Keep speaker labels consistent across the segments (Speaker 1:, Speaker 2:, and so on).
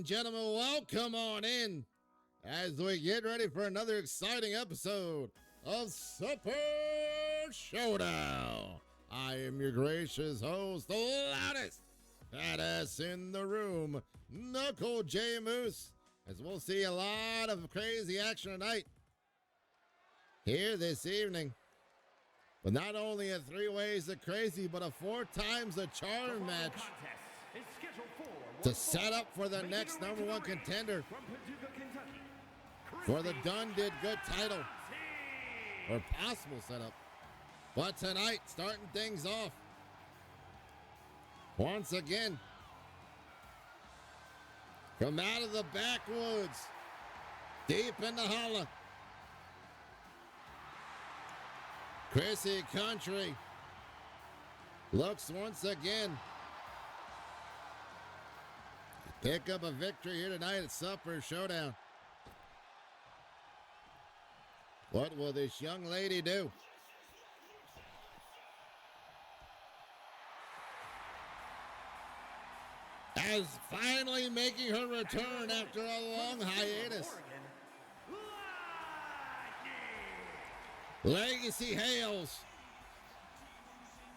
Speaker 1: and gentlemen, welcome on in as we get ready for another exciting episode of Super Showdown. I am your gracious host, the loudest badass in the room, Knuckle J Moose, as we'll see a lot of crazy action tonight here this evening. But not only a 3 ways of crazy, but a 4 times the charm match to set up for the next #1 contender for the Done Did Good title, or possible setup. But tonight, starting things off, once again, from out of the backwoods, deep in the holla, Chrissy Country looks once again pick up a victory here tonight at Super Showdown. What will this young lady do? As finally making her return after a long hiatus, Legacy Hales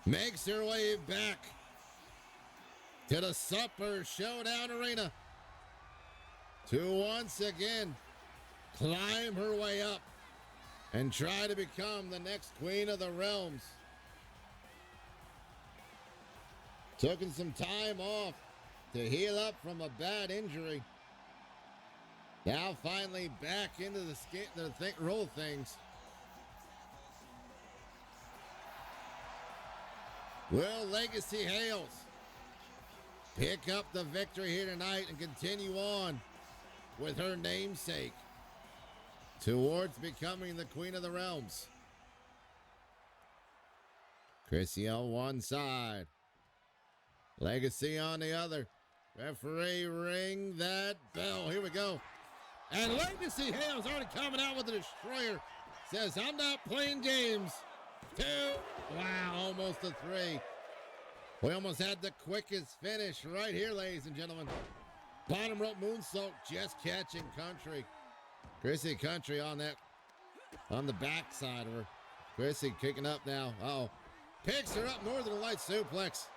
Speaker 1: makes her way back to the Super Showdown arena to once again climb her way up and try to become the next Queen of the Realms. Taking some time off to heal up from a bad injury. Now finally back into the roll of things. Will Legacy Hales pick up the victory here tonight and continue on with her namesake towards becoming the Queen of the Realms? Chrissy on one side, Legacy on the other. Referee, ring that bell. Here we go. And Legacy Hales already coming out with the destroyer. Says, I'm not playing games. 2. Wow, almost a 3. We almost had the quickest finish right here, ladies and gentlemen. Bottom rope moonsault, just catching Country. Chrissy Country on the backside of her. Chrissy kicking up now. Uh-oh. Picks her up, Northern Light suplex.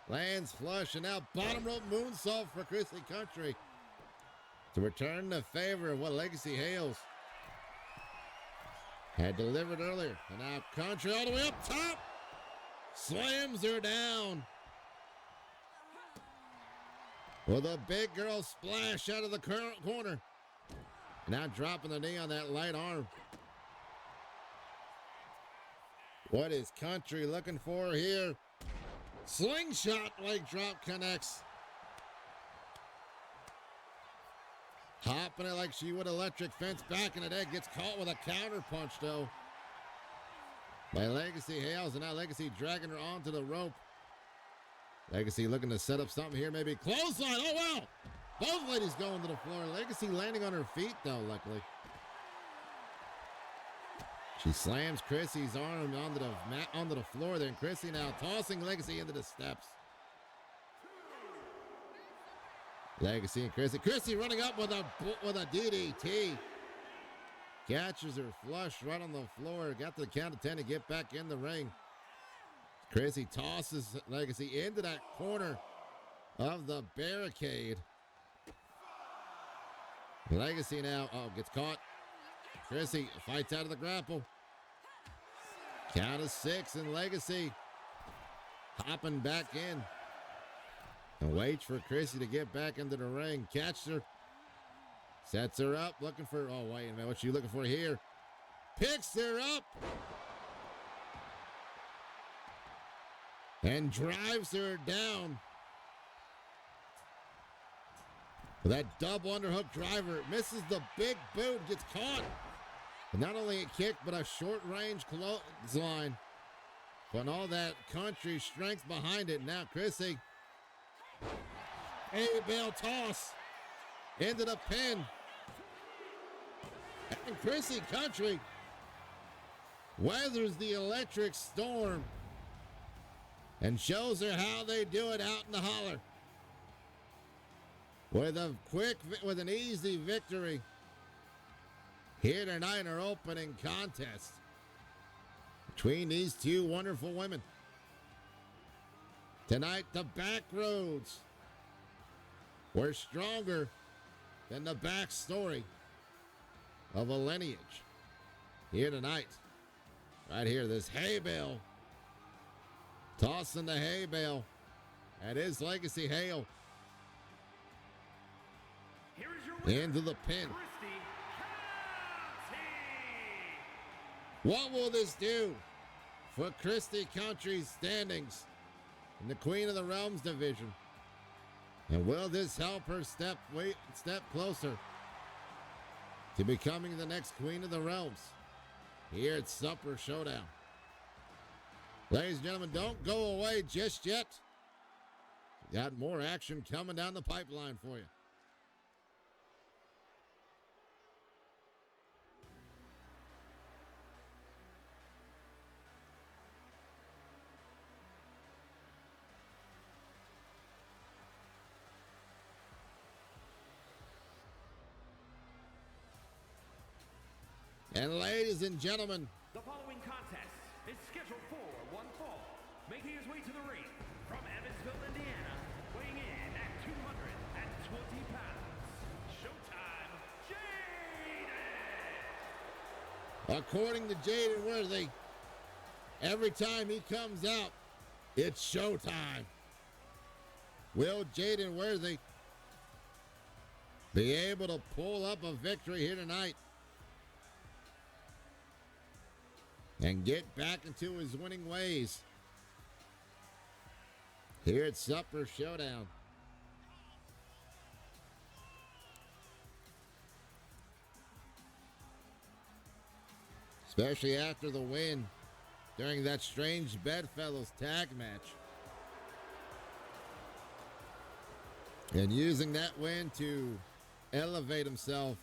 Speaker 1: Lands flush, and now bottom rope moonsault for Chrissy Country to return the favor of what Legacy Hales had delivered earlier. And now Country all the way up top. Slams her down with a big girl splash out of the corner. Now dropping the knee on that light arm. What is Country looking for here? Slingshot leg drop connects. Hopping it like she would electric fence back in the day. Gets caught with a counter punch though by Legacy Hales, and now Legacy dragging her onto the rope. Legacy looking to set up something here, maybe clothesline. Oh wow! Both ladies going to the floor. Legacy landing on her feet though, luckily. She slams Chrissy's arm onto the floor there, and Chrissy now tossing Legacy into the steps. Legacy and Chrissy. Chrissy running up with a DDT. Catches her flush right on the floor. Got to the count of 10 to get back in the ring. Chrissy tosses Legacy into that corner of the barricade. Legacy now, gets caught. Chrissy fights out of the grapple. Count of 6, and Legacy hopping back in. And waits for Chrissy to get back into the ring. Catches her. Sets her up, looking for, oh, wait a minute, what's she looking for here? Picks her up. And drives her down. With that double underhook driver, misses the big boot, gets caught. And not only a kick, but a short-range clothesline. But all that Country strength behind it. Now Chrissy, A-Bell toss into the pin. And Chrissy Country weathers the electric storm and shows her how they do it out in the holler. with an easy victory here tonight in our opening contest between these two wonderful women. Tonight, the back roads were stronger than the backstory of a lineage. Here tonight, right here, this hay bale, tossing the hay bale at his legacy hail into the pin. What will this do for Christy Country's standings in the Queen of the Realms division? And will this help her step closer to becoming the next Queen of the Realms here at Super Showdown? Ladies and gentlemen, don't go away just yet. Got more action coming down the pipeline for you. And ladies and gentlemen,
Speaker 2: the following contest is scheduled for one fall. Making his way to the ring from Evansville, Indiana, weighing in at 220 pounds, Showtime, Jaden!
Speaker 1: According to Jaden Worthy, every time he comes out, it's showtime. Will Jaden Worthy be able to pull up a victory here tonight and get back into his winning ways here at Super Showdown? Especially after the win during that strange Bedfellows tag match. And using that win to elevate himself,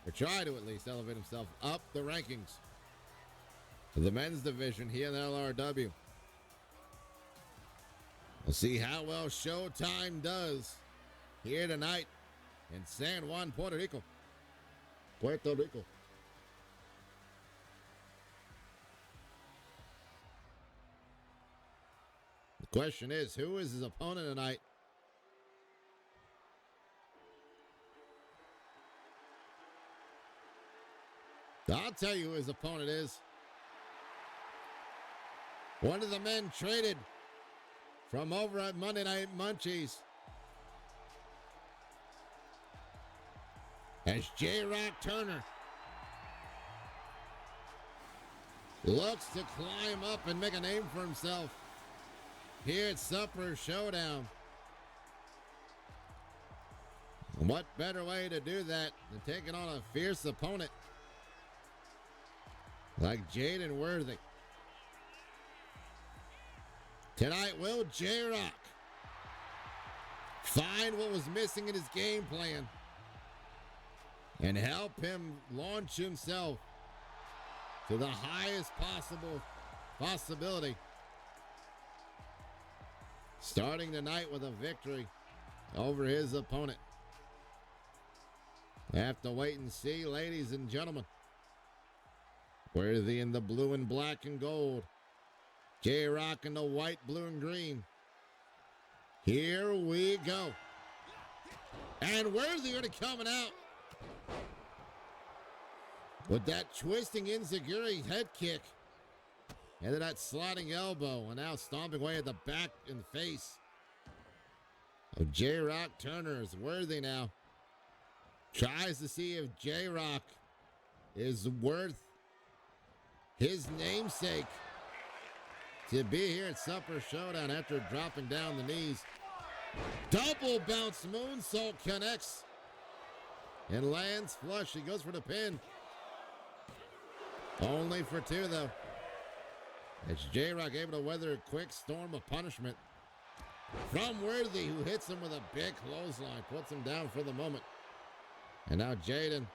Speaker 1: or try to at least elevate himself up the rankings of the men's division here in LRW. We'll see how well Showtime does here tonight in San Juan, Puerto Rico. Puerto Rico. The question is, who is his opponent tonight? I'll tell you who his opponent is. One of the men traded from over at Monday Night Munchies. As J-Rock Turner looks to climb up and make a name for himself here at Super Showdown. And what better way to do that than taking on a fierce opponent like Jaden Worthy? Tonight, will J-Rock find what was missing in his game plan and help him launch himself to the highest possible possibility, starting tonight with a victory over his opponent? I have to wait and see, ladies and gentlemen. Worthy in the blue and black and gold. J-Rock in the white, blue, and green. Here we go. And Worthy already coming out with that twisting enziguri head kick. And then that sliding elbow. And now stomping away at the back and face of J-Rock Turner. Is Worthy now tries to see if J-Rock is worth his namesake to be here at Super Showdown after dropping down the knees. Double bounce moonsault connects and lands flush. He goes for the pin. Only for two, though. It's J-Rock able to weather a quick storm of punishment from Worthy, who hits him with a big clothesline, puts him down for the moment. And now Jaden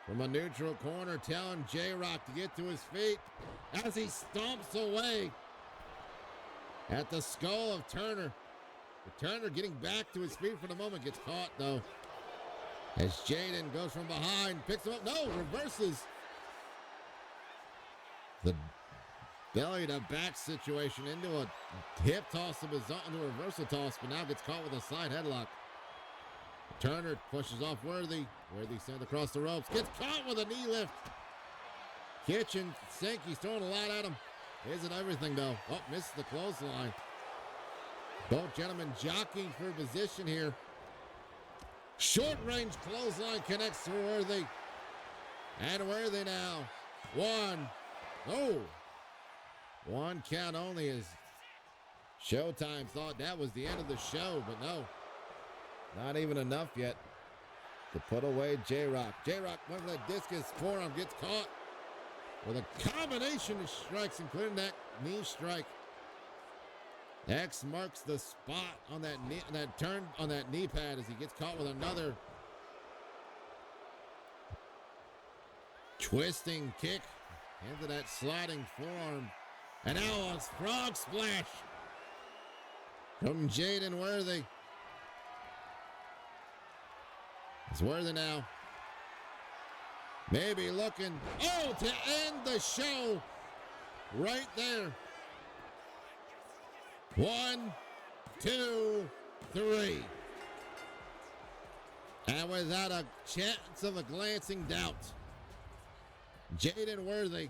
Speaker 1: from a neutral corner telling J-Rock to get to his feet as he stomps away at the skull of Turner. The Turner getting back to his feet for the moment. Gets caught, though. As Jaden goes from behind. Picks him up. No, reverses. The belly to back situation into a hip toss of his own, into a reversal toss, but now gets caught with a side headlock. Turner pushes off Worthy. Worthy sent across the ropes. Gets caught with a knee lift. Kitchen sink. He's throwing a lot at him. Isn't everything, though. Oh, misses the clothesline. Both gentlemen jockeying for position here. Short range clothesline connects to Worthy. And Worthy now. One. Oh. One count only as Showtime thought that was the end of the show, but no. Not even enough yet to put away J-Rock. J-Rock went for that discus forearm, gets caught with a combination of strikes, including that knee strike. X marks the spot on that knee, that turn on that knee pad as he gets caught with another twisting kick into that sliding forearm. And now a frog splash from Jaden Worthy. It's Worthy now. Maybe looking, to end the show right there. 1, 2, 3. And without a chance of a glancing doubt, Jaden Worthy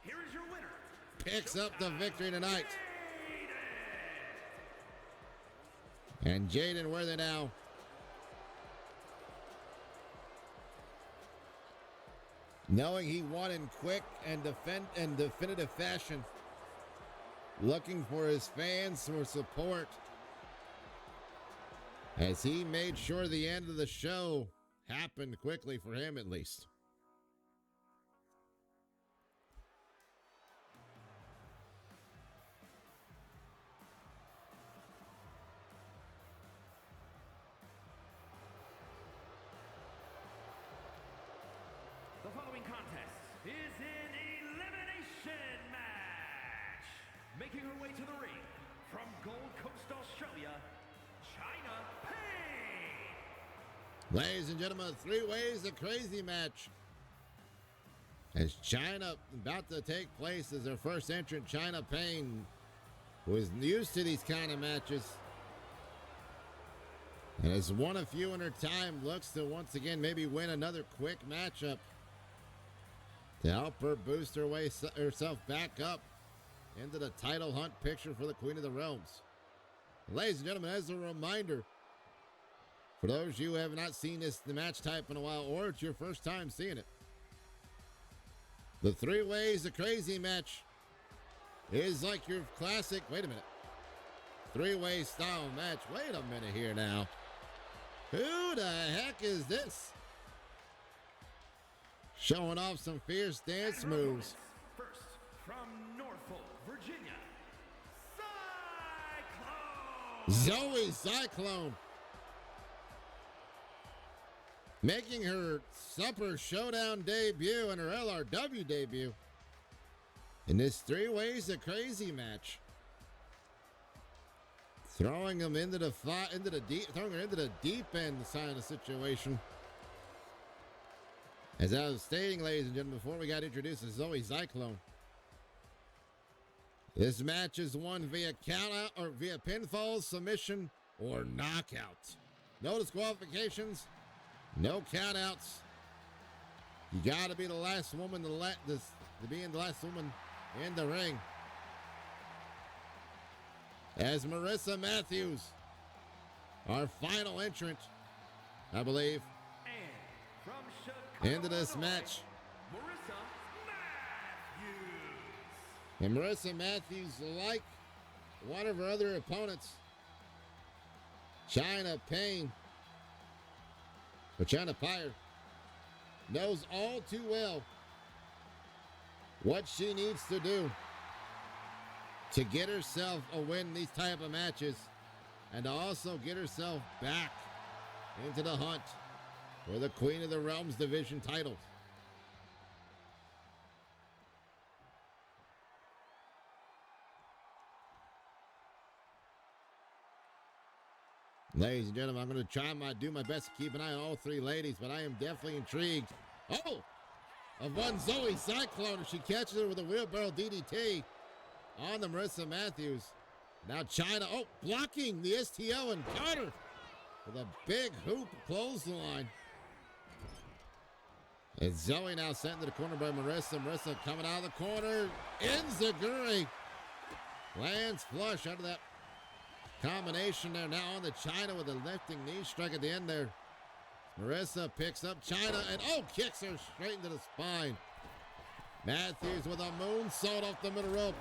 Speaker 2: Here is your winner.
Speaker 1: picks up the victory tonight. And Jaden Worthy now knowing he won in quick and definitive fashion, looking for his fans for support as he made sure the end of the show happened quickly for him, at least.
Speaker 2: The following contest is an elimination match. Making her way to the ring from Gold Coast, Australia, China Payne.
Speaker 1: Ladies and gentlemen, a three-ways of crazy match. As China about to take place as their first entrant, China Payne, who is used to these kind of matches, and has won a few in her time, looks to once again maybe win another quick matchup to help her boost herself back up into the title hunt picture for the Queen of the Realms. Ladies and gentlemen, as a reminder, for those of you who have not seen the match type in a while, or it's your first time seeing it, the three ways of crazy match is like your classic, wait a minute, three-way style match. Wait a minute here now. Who the heck is this? Showing off some fierce dance moves.
Speaker 2: First, from Norfolk, Virginia, Cyclone.
Speaker 1: Zoe Cyclone. Making her Supper Showdown debut and her LRW debut in this three ways of crazy match. Throwing them into the deep end side of the situation. As I was stating, ladies and gentlemen, before we got introduced to Zoe Cyclone, this match is won via countout or via pinfall, submission, or knockout. No disqualifications, no countouts. You got to be the last woman to be the last woman in the ring. As Marissa Matthews, our final entrant, I believe,
Speaker 2: And from Chicago,
Speaker 1: into this
Speaker 2: Illinois,
Speaker 1: match.
Speaker 2: Marissa Matthews.
Speaker 1: And Marissa Matthews, like one of her other opponents, China Payne, or China Pyre, knows all too well what she needs to do to get herself a win in these type of matches, and to also get herself back into the hunt for the Queen of the Realms division title. Ladies and gentlemen, I'm going to do my best to keep an eye on all three ladies, but I am definitely intrigued. Oh! Of one Zoe Cyclone, and she catches her with a wheelbarrow DDT on the Marissa Matthews. Now China, blocking the STO and Carter with a big hoop clothesline. And Zoe now sent to the corner by Marissa. Marissa coming out of the corner. Enziguri lands flush out of that combination there. Now on to China with a lifting knee strike at the end there. Marissa picks up China and kicks her straight into the spine. Matthews with a moonsault off the middle rope.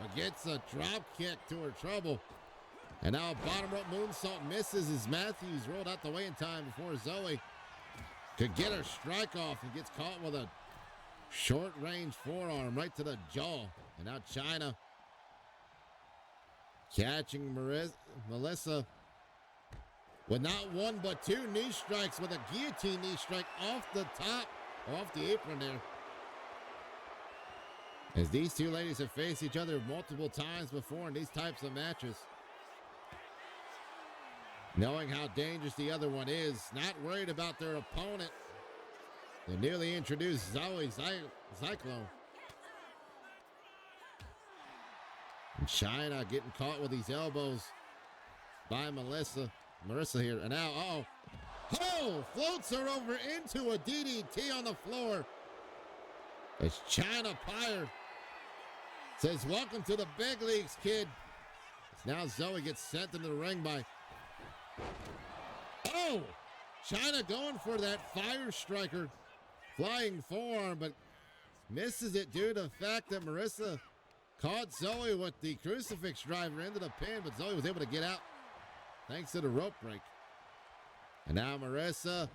Speaker 1: But gets a drop kick to her trouble. And now a bottom rope moonsault misses as Matthews rolled out the way in time before Zoe could get her strike off and gets caught with a short range forearm right to the jaw. And now China catching Melissa with not one but two knee strikes with a guillotine knee strike off the top, off the apron there. As these two ladies have faced each other multiple times before in these types of matches. Knowing how dangerous the other one is, not worried about their opponent. The newly introduced Zoe Cyclone. And China getting caught with these elbows by Marissa here. And now, floats her over into a DDT on the floor. As China Pyre says, welcome to the big leagues, kid. Now Zoe gets sent into the ring by... China going for that fire striker. Flying forearm, but misses it due to the fact that Marissa caught Zoe with the crucifix driver into the pin, but Zoe was able to get out thanks to the rope break. And now Marissa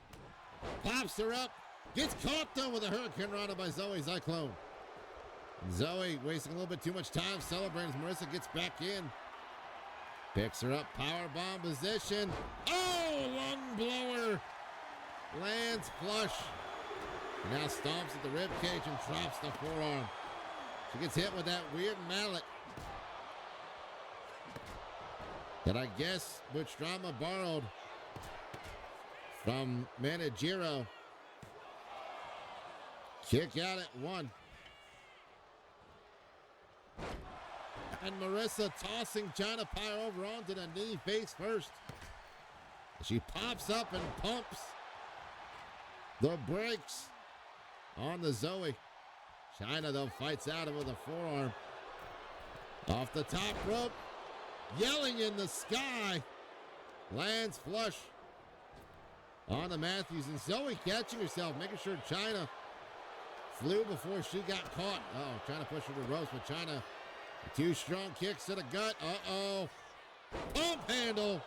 Speaker 1: pops her up. Gets caught though with a Hurricane Rana by Zoe Cyclone. And Zoe wasting a little bit too much time celebrating as Marissa gets back in. Picks her up, powerbomb position. Lung blower. Lands flush. And now stomps at the rib cage and drops the forearm. She gets hit with that weird mallet that I guess Butch Drama borrowed from Manajiro. Kick out at one. And Marissa tossing China Pyre over onto the knee face first. She pops up and pumps the brakes on the Zoe. China, though, fights out of it with a forearm. Off the top rope. Yelling in the sky. Lands flush on the Matthews. And Zoe catching herself, making sure China flew before she got caught. Trying to push her to ropes, but China, two strong kicks to the gut. Pump handle.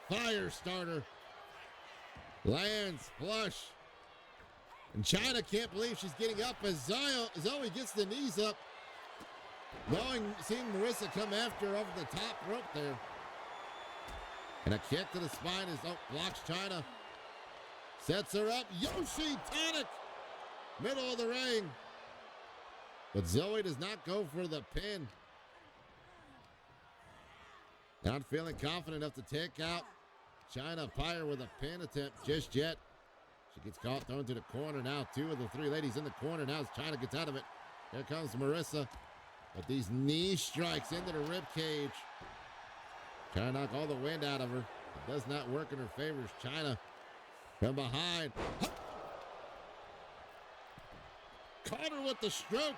Speaker 1: Fire starter. Lands flush. And China can't believe she's getting up as Zoe gets the knees up. Seeing Marissa come after her over the top rope there. And a kick to the spine is blocks China. Sets her up. Yoshi Tonic. Middle of the ring. But Zoe does not go for the pin. Not feeling confident enough to take out China Pyre with a pin attempt just yet. She gets caught, thrown to the corner. Now two of the three ladies in the corner. Now as China gets out of it. Here comes Marissa. But these knee strikes into the rib cage. Trying to knock all the wind out of her. It does not work in her favor. China from behind. Caught her with the stroke.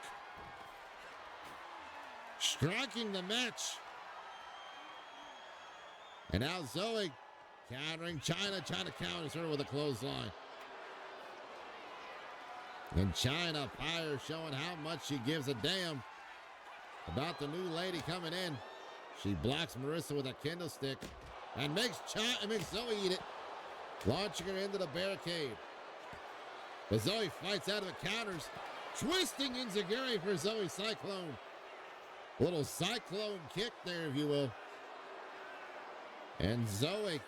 Speaker 1: Striking the match. And now Zoe countering China. China counters her with a clothesline. And China Pyre showing how much she gives a damn about the new lady coming in. She blocks Marissa with a kendo stick and makes Zoe eat it, launching her into the barricade. But Zoe fights out of the counters, twisting Enziguri for Zoe Cyclone. Little cyclone kick there, if you will. And Zoe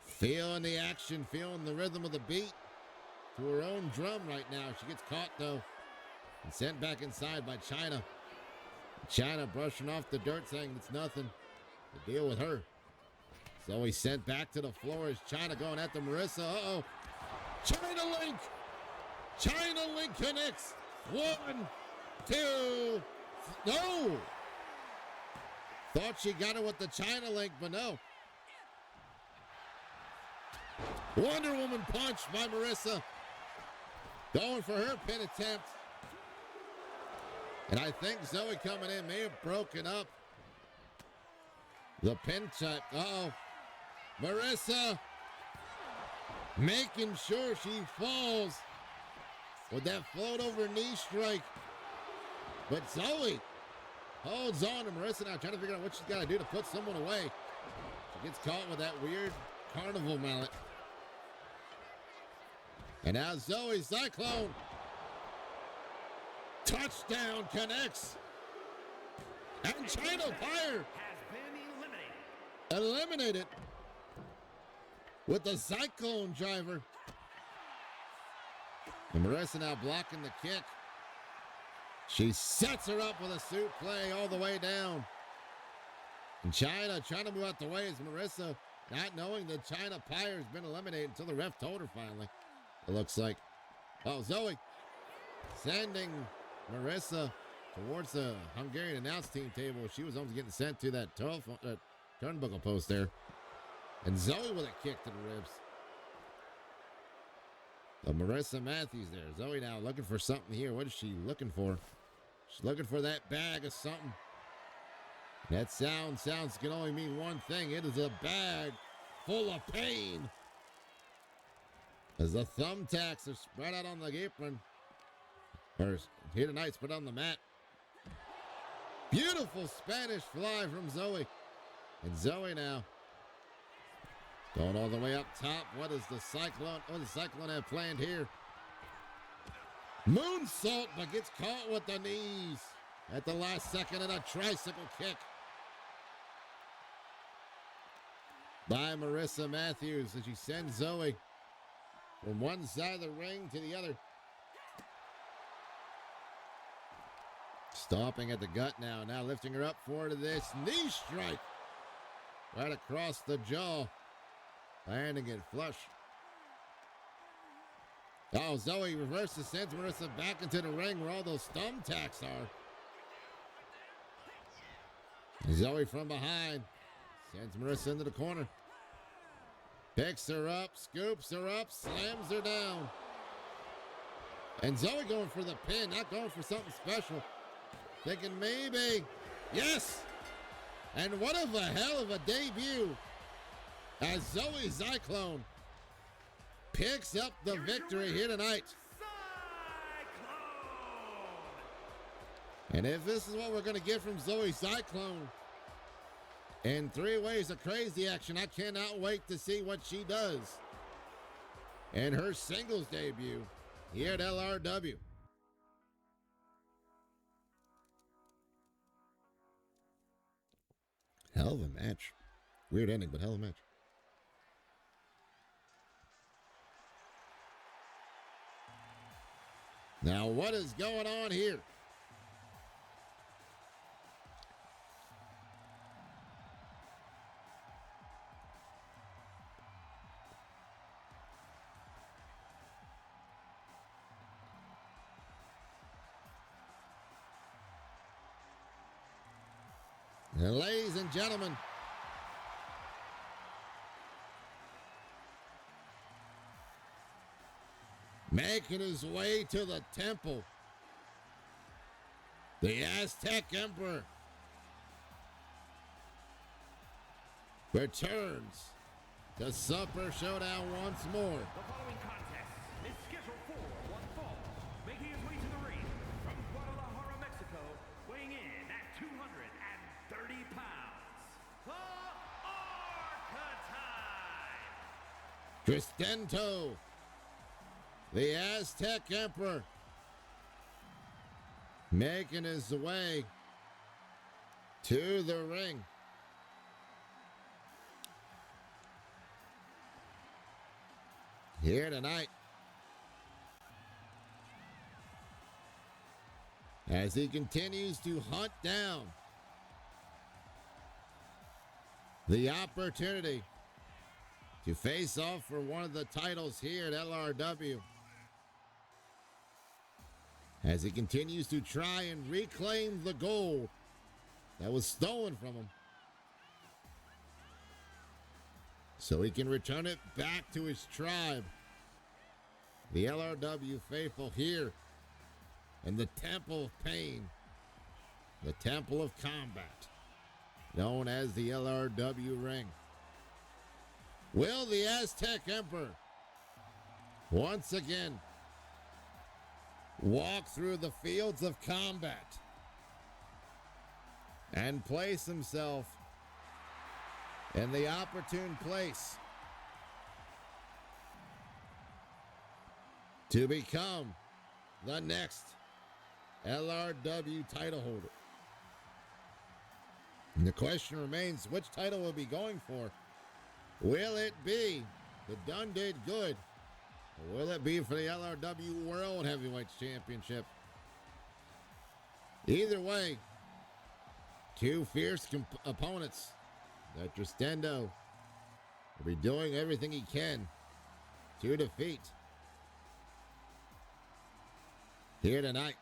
Speaker 1: feeling the action, feeling the rhythm of the beat to her own drum right now. She gets caught, though, and sent back inside by China. China brushing off the dirt, saying it's nothing. to deal with her. Zoe sent back to the floor as Chyna going after Marissa. Uh-oh. Chyna Link. Chyna Link connects. 1, 2. No. Thought she got it with the Chyna Link, but no. Wonder Woman punch by Marissa. Going for her pin attempt. And I think Zoe coming in may have broken up the pin check. Uh-oh. Marissa making sure she falls with that float over knee strike. But Zoe holds on to Marissa now, trying to figure out what she's got to do to put someone away. She gets caught with that weird carnival mallet. And now Zoe Cyclone. Touchdown connects. And Chyna Fire
Speaker 2: Has been eliminated.
Speaker 1: eliminated with the Cyclone driver. And Marissa now blocking the kick. She sets her up with a suit play all the way down. And Chyna trying to move out the way as Marissa, not knowing that Chyna Pyre has been eliminated until the ref told her finally. It looks like. Oh, Zoe sending Marissa towards the Hungarian announce team table. She was almost getting sent to that turnbuckle post there. And Zoe with a kick to the ribs. Marissa Matthews there. Zoe now looking for something here. What is she looking for? She's looking for that bag of something. That sounds can only mean one thing. It is a bag full of pain. As the thumbtacks are spread out on the apron. Or here tonight, spread on the mat. Beautiful Spanish fly from Zoe. And Zoe now going all the way up top. What does the Cyclone have planned here? Moonsault, but gets caught with the knees at the last second, and a tricycle kick by Marissa Matthews as she sends Zoe from one side of the ring to the other. Stopping at the gut now lifting her up for this knee strike right across the jaw. Landing it flush. Oh, Zoe reverses, sends Marissa back into the ring where all those thumbtacks are. Zoe from behind sends Marissa into the corner. Picks her up, scoops her up, slams her down. And Zoe going for the pin, not going for something special. Thinking maybe, yes! And what of a hell of a debut as Zoe Cyclone picks up the victory here tonight. And if this is what we're going to get from Zoe Cyclone in 3 ways of crazy action, I cannot wait to see what she does in her singles debut here at LRW. Hell of a match. Weird ending, but hell of a match. Now, what is going on here? And ladies and gentlemen, making his way to the temple, the Aztec Emperor returns to Super Showdown once more.
Speaker 2: The following contest is scheduled for one fall. Making his way to the ring from Guadalajara, Mexico, weighing in at 230 pounds, the Archetype.
Speaker 1: Cristento, the Aztec Emperor, making his way to the ring. Here tonight, as he continues to hunt down the opportunity to face off for one of the titles here at LRW as he continues to try and reclaim the gold that was stolen from him so he can return it back to his tribe, the LRW faithful here in the Temple of Pain, the Temple of Combat, known as the LRW Ring. Will the Aztec Emperor once again walk through the fields of combat and place himself in the opportune place to become the next LRW title holder? And the question remains, which title will be going for? Will it be the Done Did Good? Or will it be for the LRW World Heavyweight Championship? Either way, two fierce opponents that Tristendo will be doing everything he can to defeat here tonight.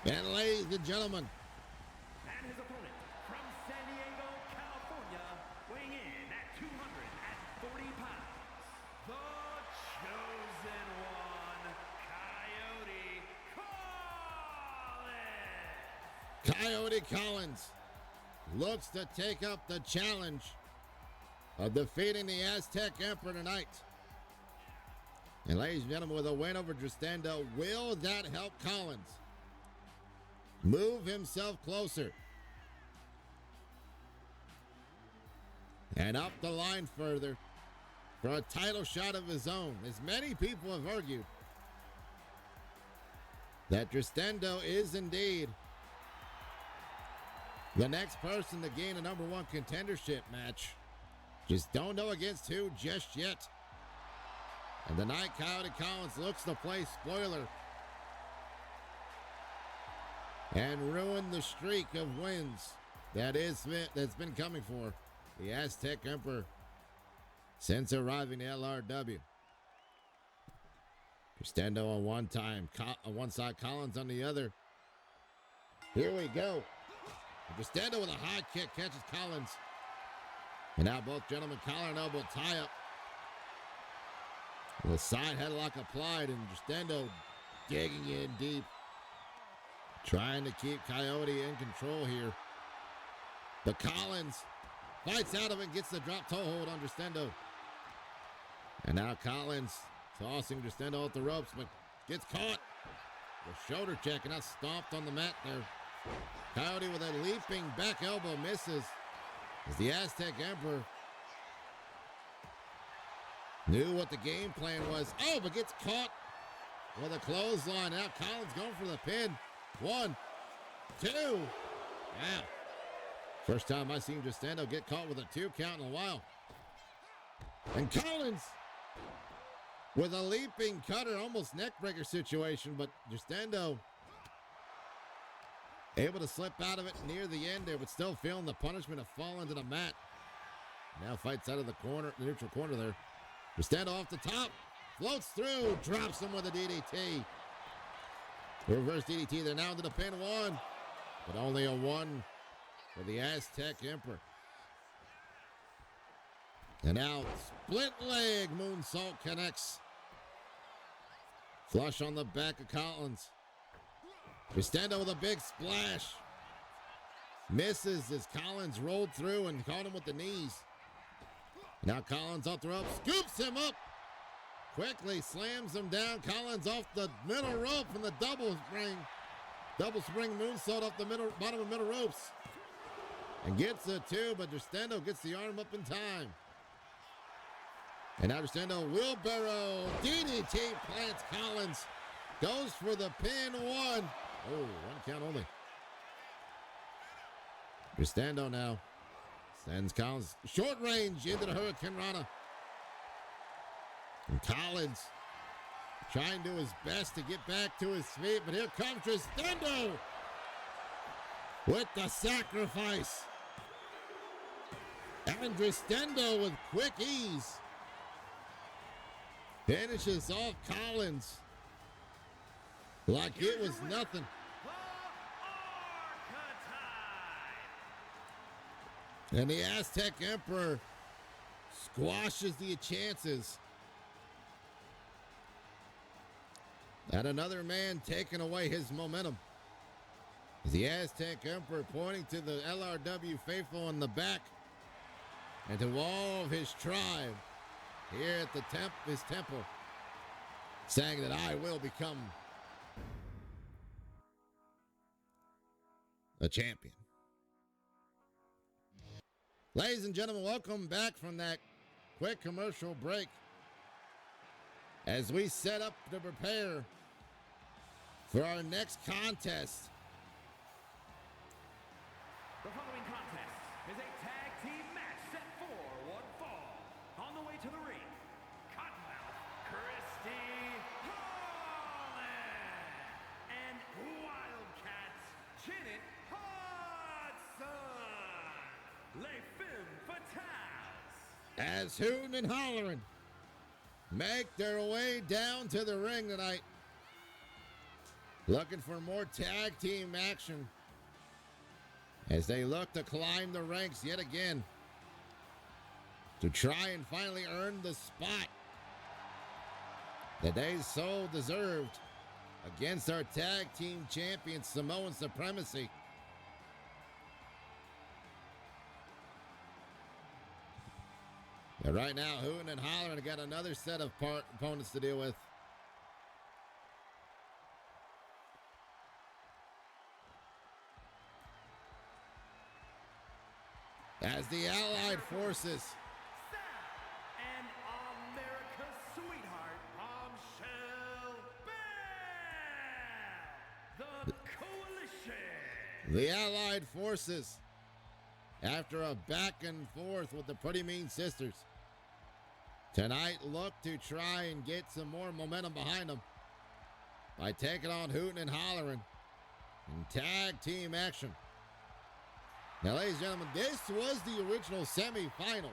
Speaker 1: And ladies and gentlemen,
Speaker 2: And his opponent from San Diego, California, weighing in at 240 pounds, the chosen one, Coyote Collins.
Speaker 1: Coyote Collins looks to take up the challenge of defeating the Aztec Emperor tonight. And ladies and gentlemen, with a win over Tristendo, will that help Collins move himself closer and up the line further for a title shot of his own? As many people have argued that Tristendo is indeed the next person to gain a number one contendership match. Just don't know against who just yet. And tonight, Coyote Collins looks to play spoiler and ruin the streak of wins that's been coming for the Aztec Emperor since arriving at LRW. Tristendo on one side, Collins on the other. Here we go. Tristendo with a high kick catches Collins. And now both gentlemen collar and elbow tie up. The side headlock applied, and Tristendo digging in deep, trying to keep Coyote in control here. But Collins fights out of it and gets the drop toe hold on Tristendo. And now Collins tossing Tristendo off the ropes, but gets caught. The shoulder check, and now stomped on the mat there. Coyote with a leaping back elbow misses as the Aztec Emperor knew what the game plan was. Oh, but gets caught with a clothesline. Now Collins going for the pin. 1, 2. Wow. First time I've seen Tristendo get caught with a 2 count in a while. And Collins with a leaping cutter, almost neck breaker situation, but Tristendo able to slip out of it near the end there, but still feeling the punishment of falling to the mat. Now fights out of the corner, the neutral corner there. Tristendo off the top, floats through, drops him with a DDT. Reverse DDT, they're now into the pin. 1, but only a 1 for the Aztec Emperor. And now split leg moonsault connects. Flush on the back of Collins. Tristendo with a big splash. Misses as Collins rolled through and caught him with the knees. Now Collins off the rope, scoops him up. Quickly slams him down. Collins off the middle rope from the double spring moonsault off the bottom of middle ropes. And gets it too, but Destendo gets the arm up in time. And now Destendo wheelbarrow DDT plants Collins. Goes for the pin, one. Oh, one count only. Destendo now sends Collins short range into the Hurricane Rana. And Collins trying to do his best to get back to his feet, but here comes Destendo with the sacrifice. And Destendo with quick ease finishes off Collins like it was nothing. And the Aztec Emperor squashes the chances at another man taking away his momentum. The Aztec Emperor pointing to the LRW faithful in the back and to all of his tribe here at the his temple, saying that I will become a champion. Ladies and gentlemen, welcome back from that quick commercial break as we set up to prepare for our next contest.
Speaker 2: The following contest is a tag team match set for one fall. On the way to the ring, Cottonmouth Christy Holland and Wildcats Janet Hudson. Les Femmes Fatales.
Speaker 1: As hooting and hollering make their way down to the ring tonight, looking for more tag team action as they look to climb the ranks yet again to try and finally earn the spot that they so deserved against our tag team champion Samoan Supremacy. And right now, hooting and hollering, got another set of opponents to deal with. As the Allied forces
Speaker 2: and America's sweetheart, Bombshell Bell, the Coalition.
Speaker 1: The Allied forces, after a back and forth with the Pretty Mean Sisters, tonight look to try and get some more momentum behind them by taking on hooting and hollering in tag team action. Now, ladies and gentlemen, this was the original semifinals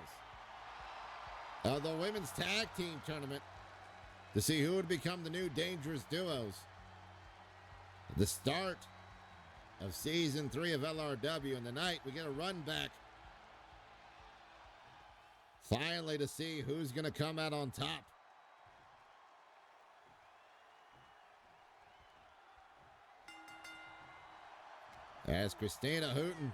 Speaker 1: of the women's tag team tournament to see who would become the new dangerous duos. The start of season 3 of LRW, and tonight we get a run back finally to see who's going to come out on top. As Christina Hooten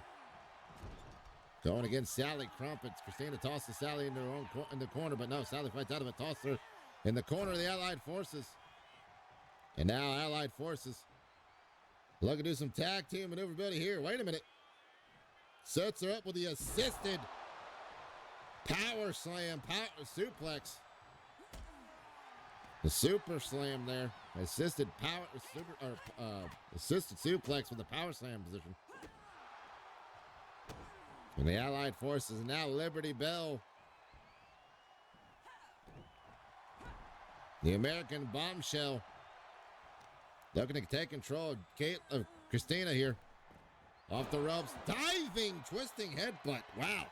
Speaker 1: going against Sally Crumpets. Christina tosses Sally into her own in the corner, but no, Sally fights out of it, tosses her in the corner of the Allied forces. And now Allied forces looking to do some tag team maneuverability here. Wait a minute. Sets her up with the assisted power slam, suplex. The super slam there. Assisted assisted suplex with the power slam position. And the Allied forces, now Liberty Bell, the American Bombshell, looking to take control of Christina here. Off the ropes, diving, twisting headbutt. Wow.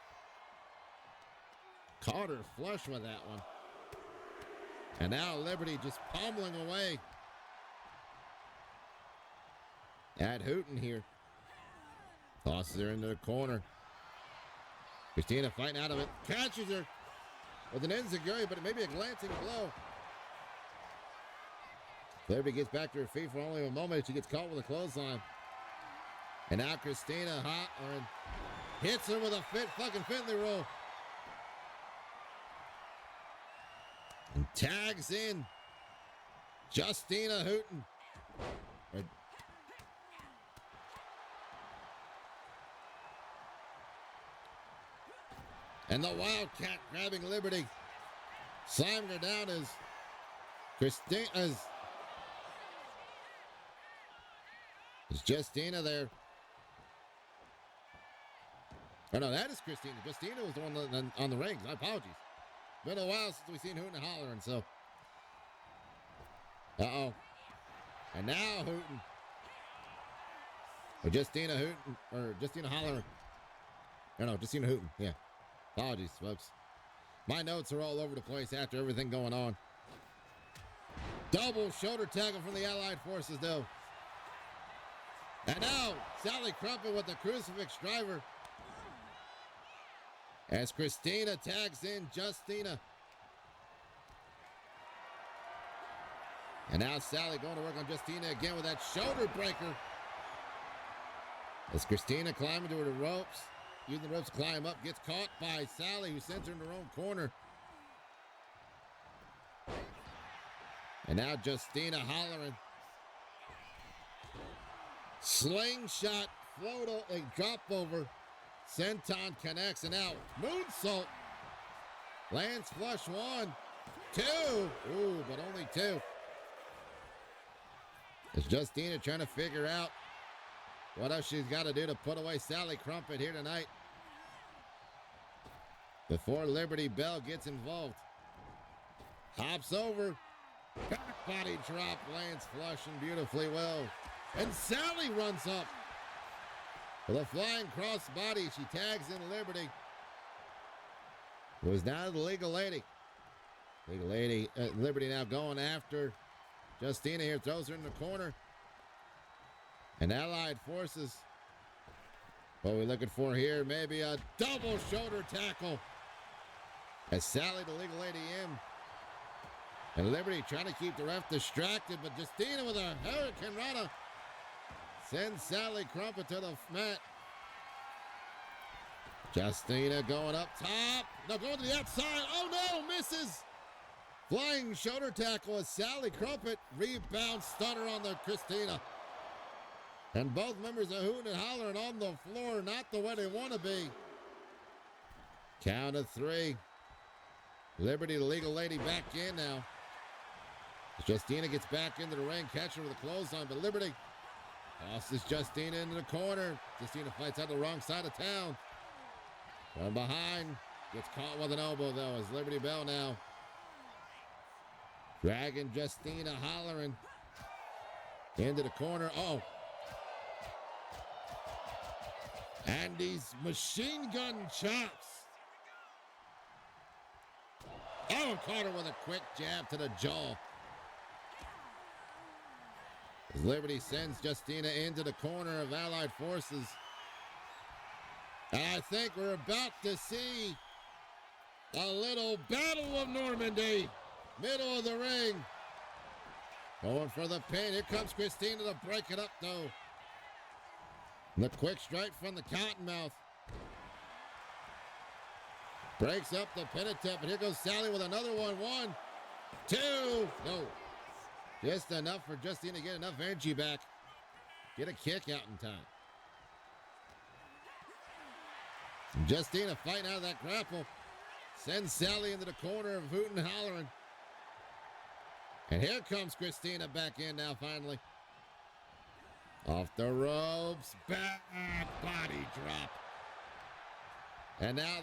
Speaker 1: Caught her flush with that one. And now Liberty just pummeling away at Hooten here. Tosses her into the corner. Christina fighting out of it. Catches her with an enziguri, but it may be a glancing blow. Liberty gets back to her feet for only a moment. She gets caught with a clothesline. And now Christina hits her with a fucking Finley roll. And tags in Justina Hooten. And the Wildcat grabbing Liberty. Slamming her down as Christina's. Is Justina there? Oh, no, that is Christina. Justina was the one on the rings. My apologies. Been a while since we've seen Hooten hollering, so. Uh-oh. And now Hooten. Or Justina Hooten. Or Justina hollering. No, Justina Hooten. Yeah. Apologies, folks. My notes are all over the place after everything going on. Double shoulder tackle from the Allied forces, though. And now, Sally Crumpet with the crucifix driver. As Christina tags in Justina. And now Sally going to work on Justina again with that shoulder breaker. As Christina climbing to the ropes. Using the ropes to climb up. Gets caught by Sally, who sends her in her own corner. And now Justina hollering. Slingshot, drop over. Senton connects, and now moonsault. Lands flush 1, 2. Ooh, but only 2. It's Justina trying to figure out what else she's got to do to put away Sally Crumpet here tonight. Before Liberty Bell gets involved. Hops over. Back body drop, lands flushing beautifully well. And Sally runs up. With a flying crossbody, she tags in Liberty. It was now the Legal Lady. Liberty now going after Justina here, throws her in the corner. And Allied forces. What we're looking for here, maybe a double shoulder tackle. As Sally, the Legal Lady, in. And Liberty trying to keep the ref distracted, but Justina with a Hurricane Rana sends Sally Crumpet to the mat. Justina going up top. No, going to the outside. Oh no, misses. Flying shoulder tackle as Sally Crumpet rebounds stunner on the Christina. And both members of Hooten and Hollering on the floor, not the way they want to be. Count of 3. Liberty, the Legal Lady, back in now. Justina gets back into the ring, catching her with a clothesline, but Liberty tosses Justina into the corner. Justina fights out the wrong side of town. From behind, gets caught with an elbow, though, as Liberty Bell now dragging Justina Hollering into the corner. Oh. And these machine gun chops. Oh, caught her with a quick jab to the jaw. As Liberty sends Justina into the corner of Allied forces. And I think we're about to see a little Battle of Normandy. Middle of the ring. Going for the pin. Here comes Christina to break it up, though. And the quick strike from the Cottonmouth. Breaks up the pin attempt, and here goes Sally with another one. 1, 2. No. Just enough for Justina to get enough energy back. Get a kick out in time. And Justina fighting out of that grapple. Sends Sally into the corner of Hooten Hollering. And here comes Christina back in now finally. Off the ropes. Back body drop. And now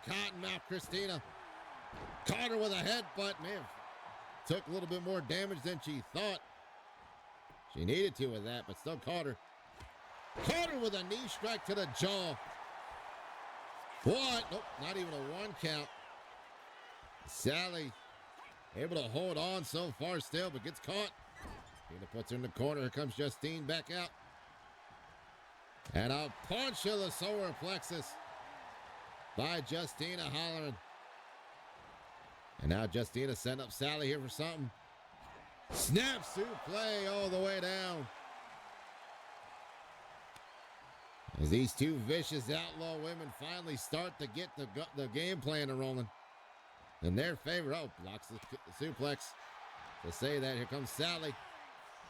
Speaker 1: Cottonmouth Christina. Caught her with a headbutt. Man, took a little bit more damage than she thought. She needed to with that, but still caught her. Caught her with a knee strike to the jaw. What? Nope, not even a 1 count. Sally able to hold on so far still, but gets caught. Tina puts her in the corner. Here comes Justine back out. And a punch of the solar plexus by Justina Hollering. And now Justina setting up Sally here for something. Snap suplex all the way down. As these two vicious outlaw women finally start to get the game plan rolling in their favor. Oh, blocks the suplex. To say that, here comes Sally.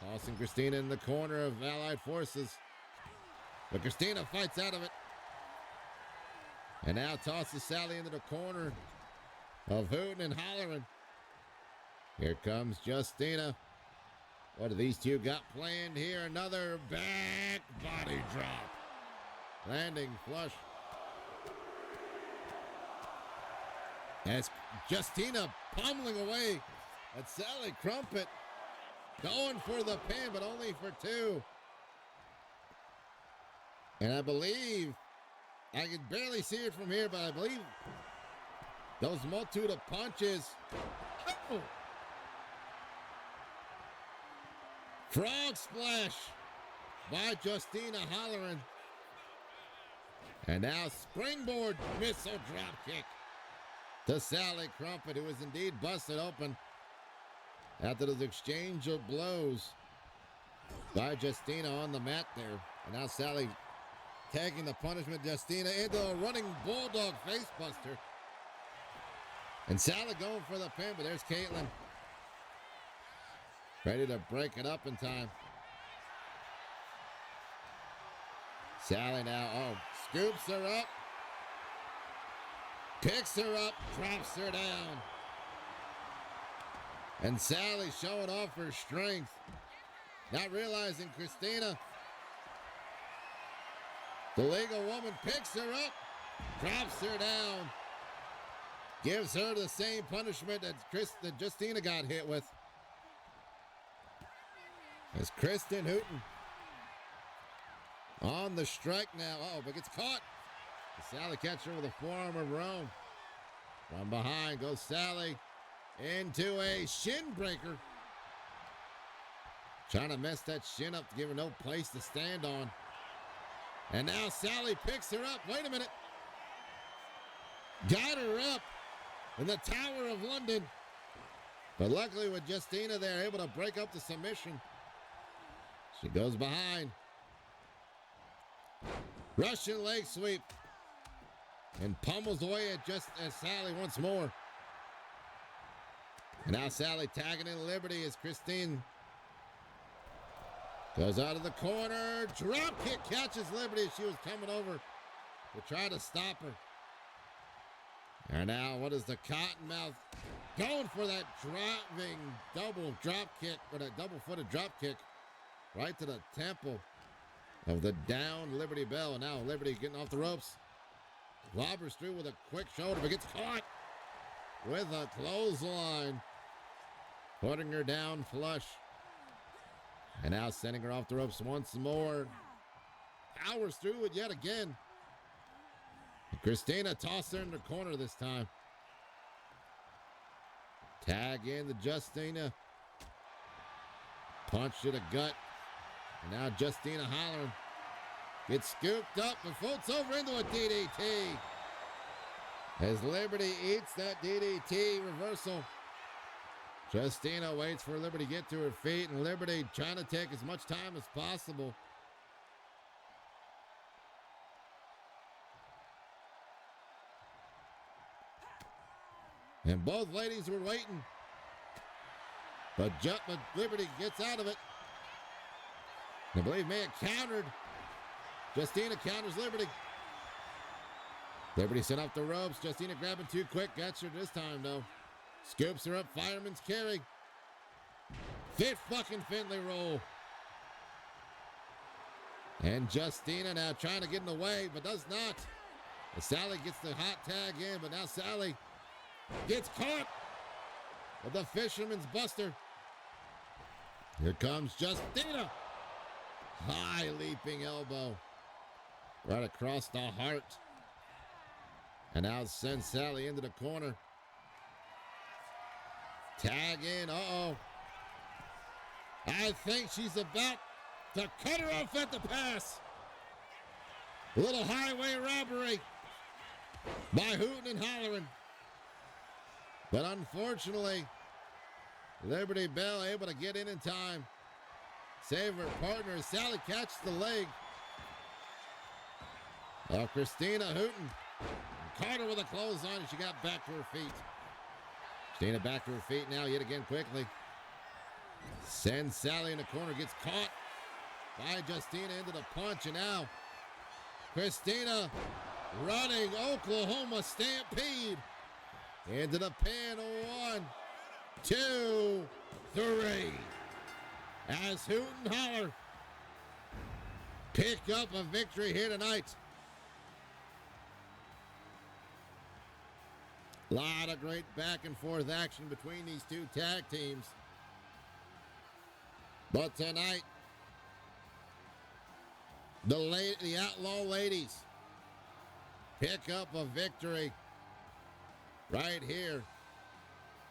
Speaker 1: Tossing Christina in the corner of Allied forces. But Christina fights out of it. And now tosses Sally into the corner of hooting and hollering. Here comes Justina. What do these two got planned here? Another back body drop. Landing flush. As Justina pummeling away at Sally Crumpet. Going for the pin, but only for two. And I believe, I can barely see it from here, but I believe those multitude of punches. Oh! Frog splash by Justina hollering. And now springboard missile drop kick to Sally Crumpet, who is indeed busted open after this exchange of blows by Justina on the mat there. And now Sally taking the punishment, Justina into a running bulldog face buster. And Sally going for the pin, but there's Caitlin. Ready to break it up in time. Sally now, scoops her up. Picks her up, drops her down. And Sally showing off her strength. Not realizing Christina, the legal woman, picks her up, drops her down. Gives her the same punishment that Justina got hit with. As Kristen Hooten on the strike now. But gets caught. Sally catches her with a forearm of her own. From behind goes Sally into a shin breaker. Trying to mess that shin up to give her no place to stand on. And now Sally picks her up. Wait a minute. Got her up in the Tower of London. But luckily with Justina there, able to break up the submission. She goes behind. Russian leg sweep. And pummels away at Sally once more. And now Sally tagging in Liberty as Christine goes out of the corner. Drop kick catches Liberty as she was coming over to try to stop her. And now what is the Cottonmouth going for that driving double drop kick, or that double-footed drop kick right to the temple of the down Liberty Bell. And now Liberty getting off the ropes. Lobbers through with a quick shoulder, but gets caught with a clothesline. Putting her down flush. And now sending her off the ropes once more. Powers through it yet again. Christina tossed her in the corner this time. Tag in to Justina. Punch to the gut. And now Justina hollering. Gets scooped up and floats over into a DDT. As Liberty eats that DDT reversal. Justina waits for Liberty to get to her feet, and Liberty trying to take as much time as possible. And both ladies were waiting. But Liberty gets out of it. I believe Maya countered. Justina counters Liberty. Liberty sent off the ropes. Justina grabbing too quick. Gets her this time, though. Scoops her up. Fireman's carry. Fit fucking Finley roll. And Justina now trying to get in the way, but does not. And Sally gets the hot tag in, but now Sally gets caught with the Fisherman's Buster. Here comes Justina. High leaping elbow. Right across the heart. And now sends Sally into the corner. Tag in. Uh-oh. I think she's about to cut her off at the pass. A little highway robbery by hooting and hollering. But unfortunately, Liberty Bell able to get in time. Save her partner. Sally catches the leg. Christina hooting. Carter with a clothesline, and she got back to her feet. Christina back to her feet now yet again quickly. Sends Sally in the corner, gets caught by Justina into the punch, and now Christina running Oklahoma Stampede into the pin. 1, 2, 3. As Hoot and Holler pick up a victory here tonight. A lot of great back and forth action between these two tag teams. But tonight, the Outlaw Ladies pick up a victory right here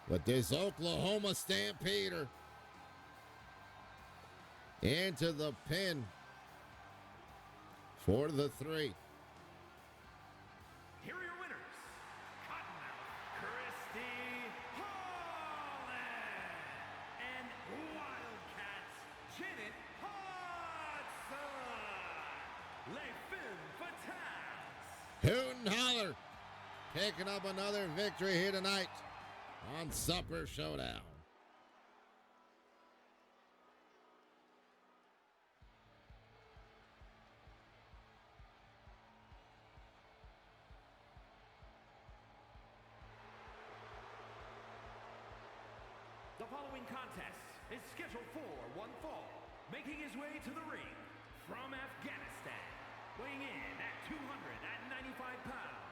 Speaker 1: with this Oklahoma Stampeder into the pin for the 3.
Speaker 2: Here are your winners, Cottonmouth Christy Holland and Wildcats Janet Hudson. Les Femme Fatales.
Speaker 1: Hoot and Holler picking up another victory here tonight on Super Showdown.
Speaker 2: The following contest is scheduled for one fall, making his way to the ring from Afghanistan, weighing in at 295 pounds,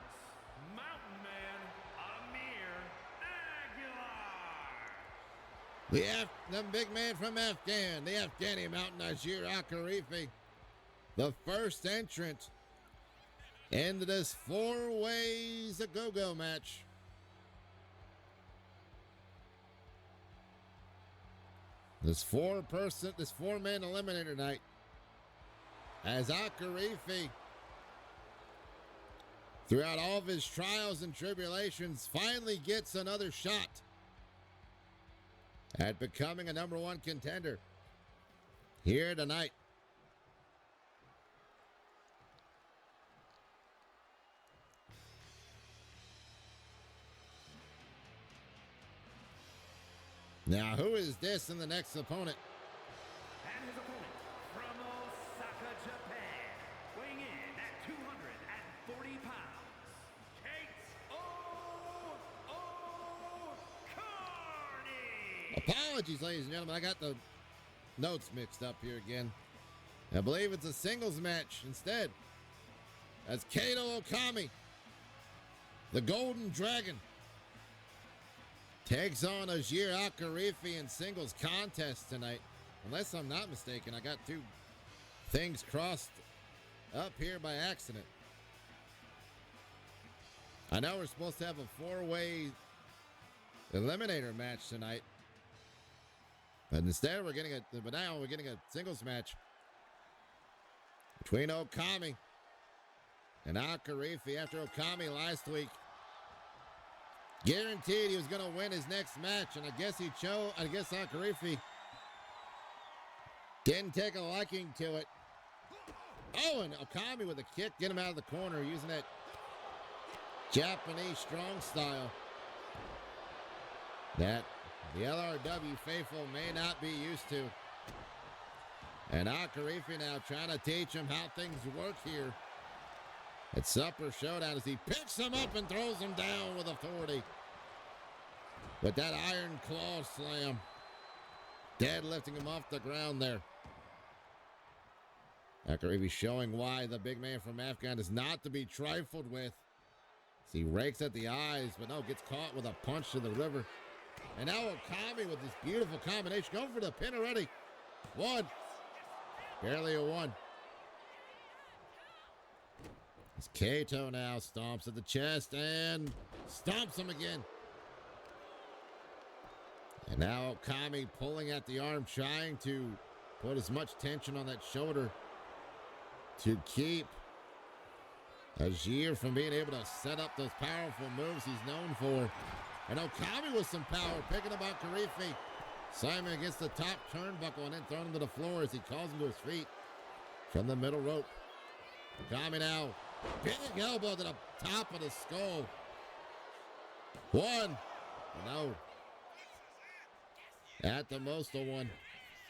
Speaker 2: Mountain Man Amir Aguilar.
Speaker 1: The big man from Afghan, the Afghani Mountain Najir Akarifi, the first entrant into this 4 ways a go-go match. This 4-man eliminator night, as Akarifi, throughout all of his trials and tribulations, finally gets another shot at becoming a #1 contender here tonight. Now, who is this in the next opponent?
Speaker 2: And his opponent from Osaka, Japan, weighing in at 240 pounds, Kate Carney.
Speaker 1: Apologies, ladies and gentlemen. I got the notes mixed up here again. I believe it's a singles match instead. As Kato Okami, the Golden Dragon, takes on Ajir Akarifi in singles contest tonight. Unless I'm not mistaken, I got 2 things crossed up here by accident. I know we're supposed to have a 4-way eliminator match tonight, but instead we're getting a singles match between Okami and Akarifi. After Okami last week guaranteed he was going to win his next match, and I guess Akarifi didn't take a liking to it. Oh, and Okami with a kick, get him out of the corner using that Japanese strong style that the LRW faithful may not be used to. And Akarifi now trying to teach him how things work here at Super Showdown as he picks him up and throws him down with authority with that iron claw slam, deadlifting him off the ground there. Akarifi showing why the big man from Afghan is not to be trifled with. As he rakes at the eyes, but no, gets caught with a punch to the river. And now Okami with this beautiful combination, going for the pin already. 1, barely a 1. As Kato now stomps at the chest and stomps him again. And now Okami pulling at the arm, trying to put as much tension on that shoulder to keep Ajir from being able to set up those powerful moves he's known for. And Okami with some power, picking up Akarifi. Simon against the top turnbuckle and then thrown him to the floor as he calls him to his feet from the middle rope. Okami now Big elbow to the top of the skull. One. No. At the most a one.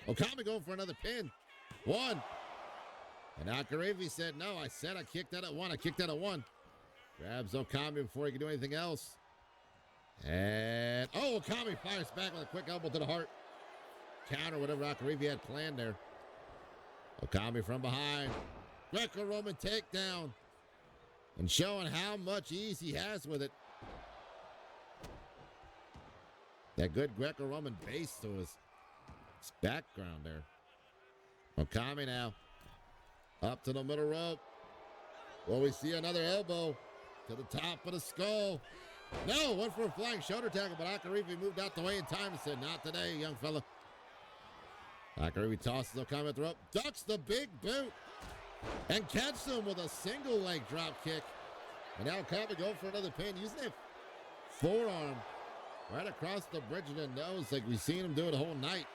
Speaker 1: Okami going for another pin. One. And Akarivi said, no, I said I kicked that at one. I kicked that at one. Grabs Okami before he can do anything else. And, oh, Okami fires back with a quick elbow to the heart. Counter whatever Akarivi had planned there. Okami from behind. Greco-Roman takedown. And showing how much ease he has with it. That good Greco-Roman base to his background there. Okami now. Up to the middle rope. Well, we see another elbow to the top of the skull. No, went for a flying shoulder tackle, but Akarivi moved out the way in time and said, not today, young fella. Akarivi tosses Okami at the rope, ducks the big boot, and catches him with a single leg drop kick. And now Okami going for another pin, using that forearm right across the bridge of the nose like we've seen him do it the whole night.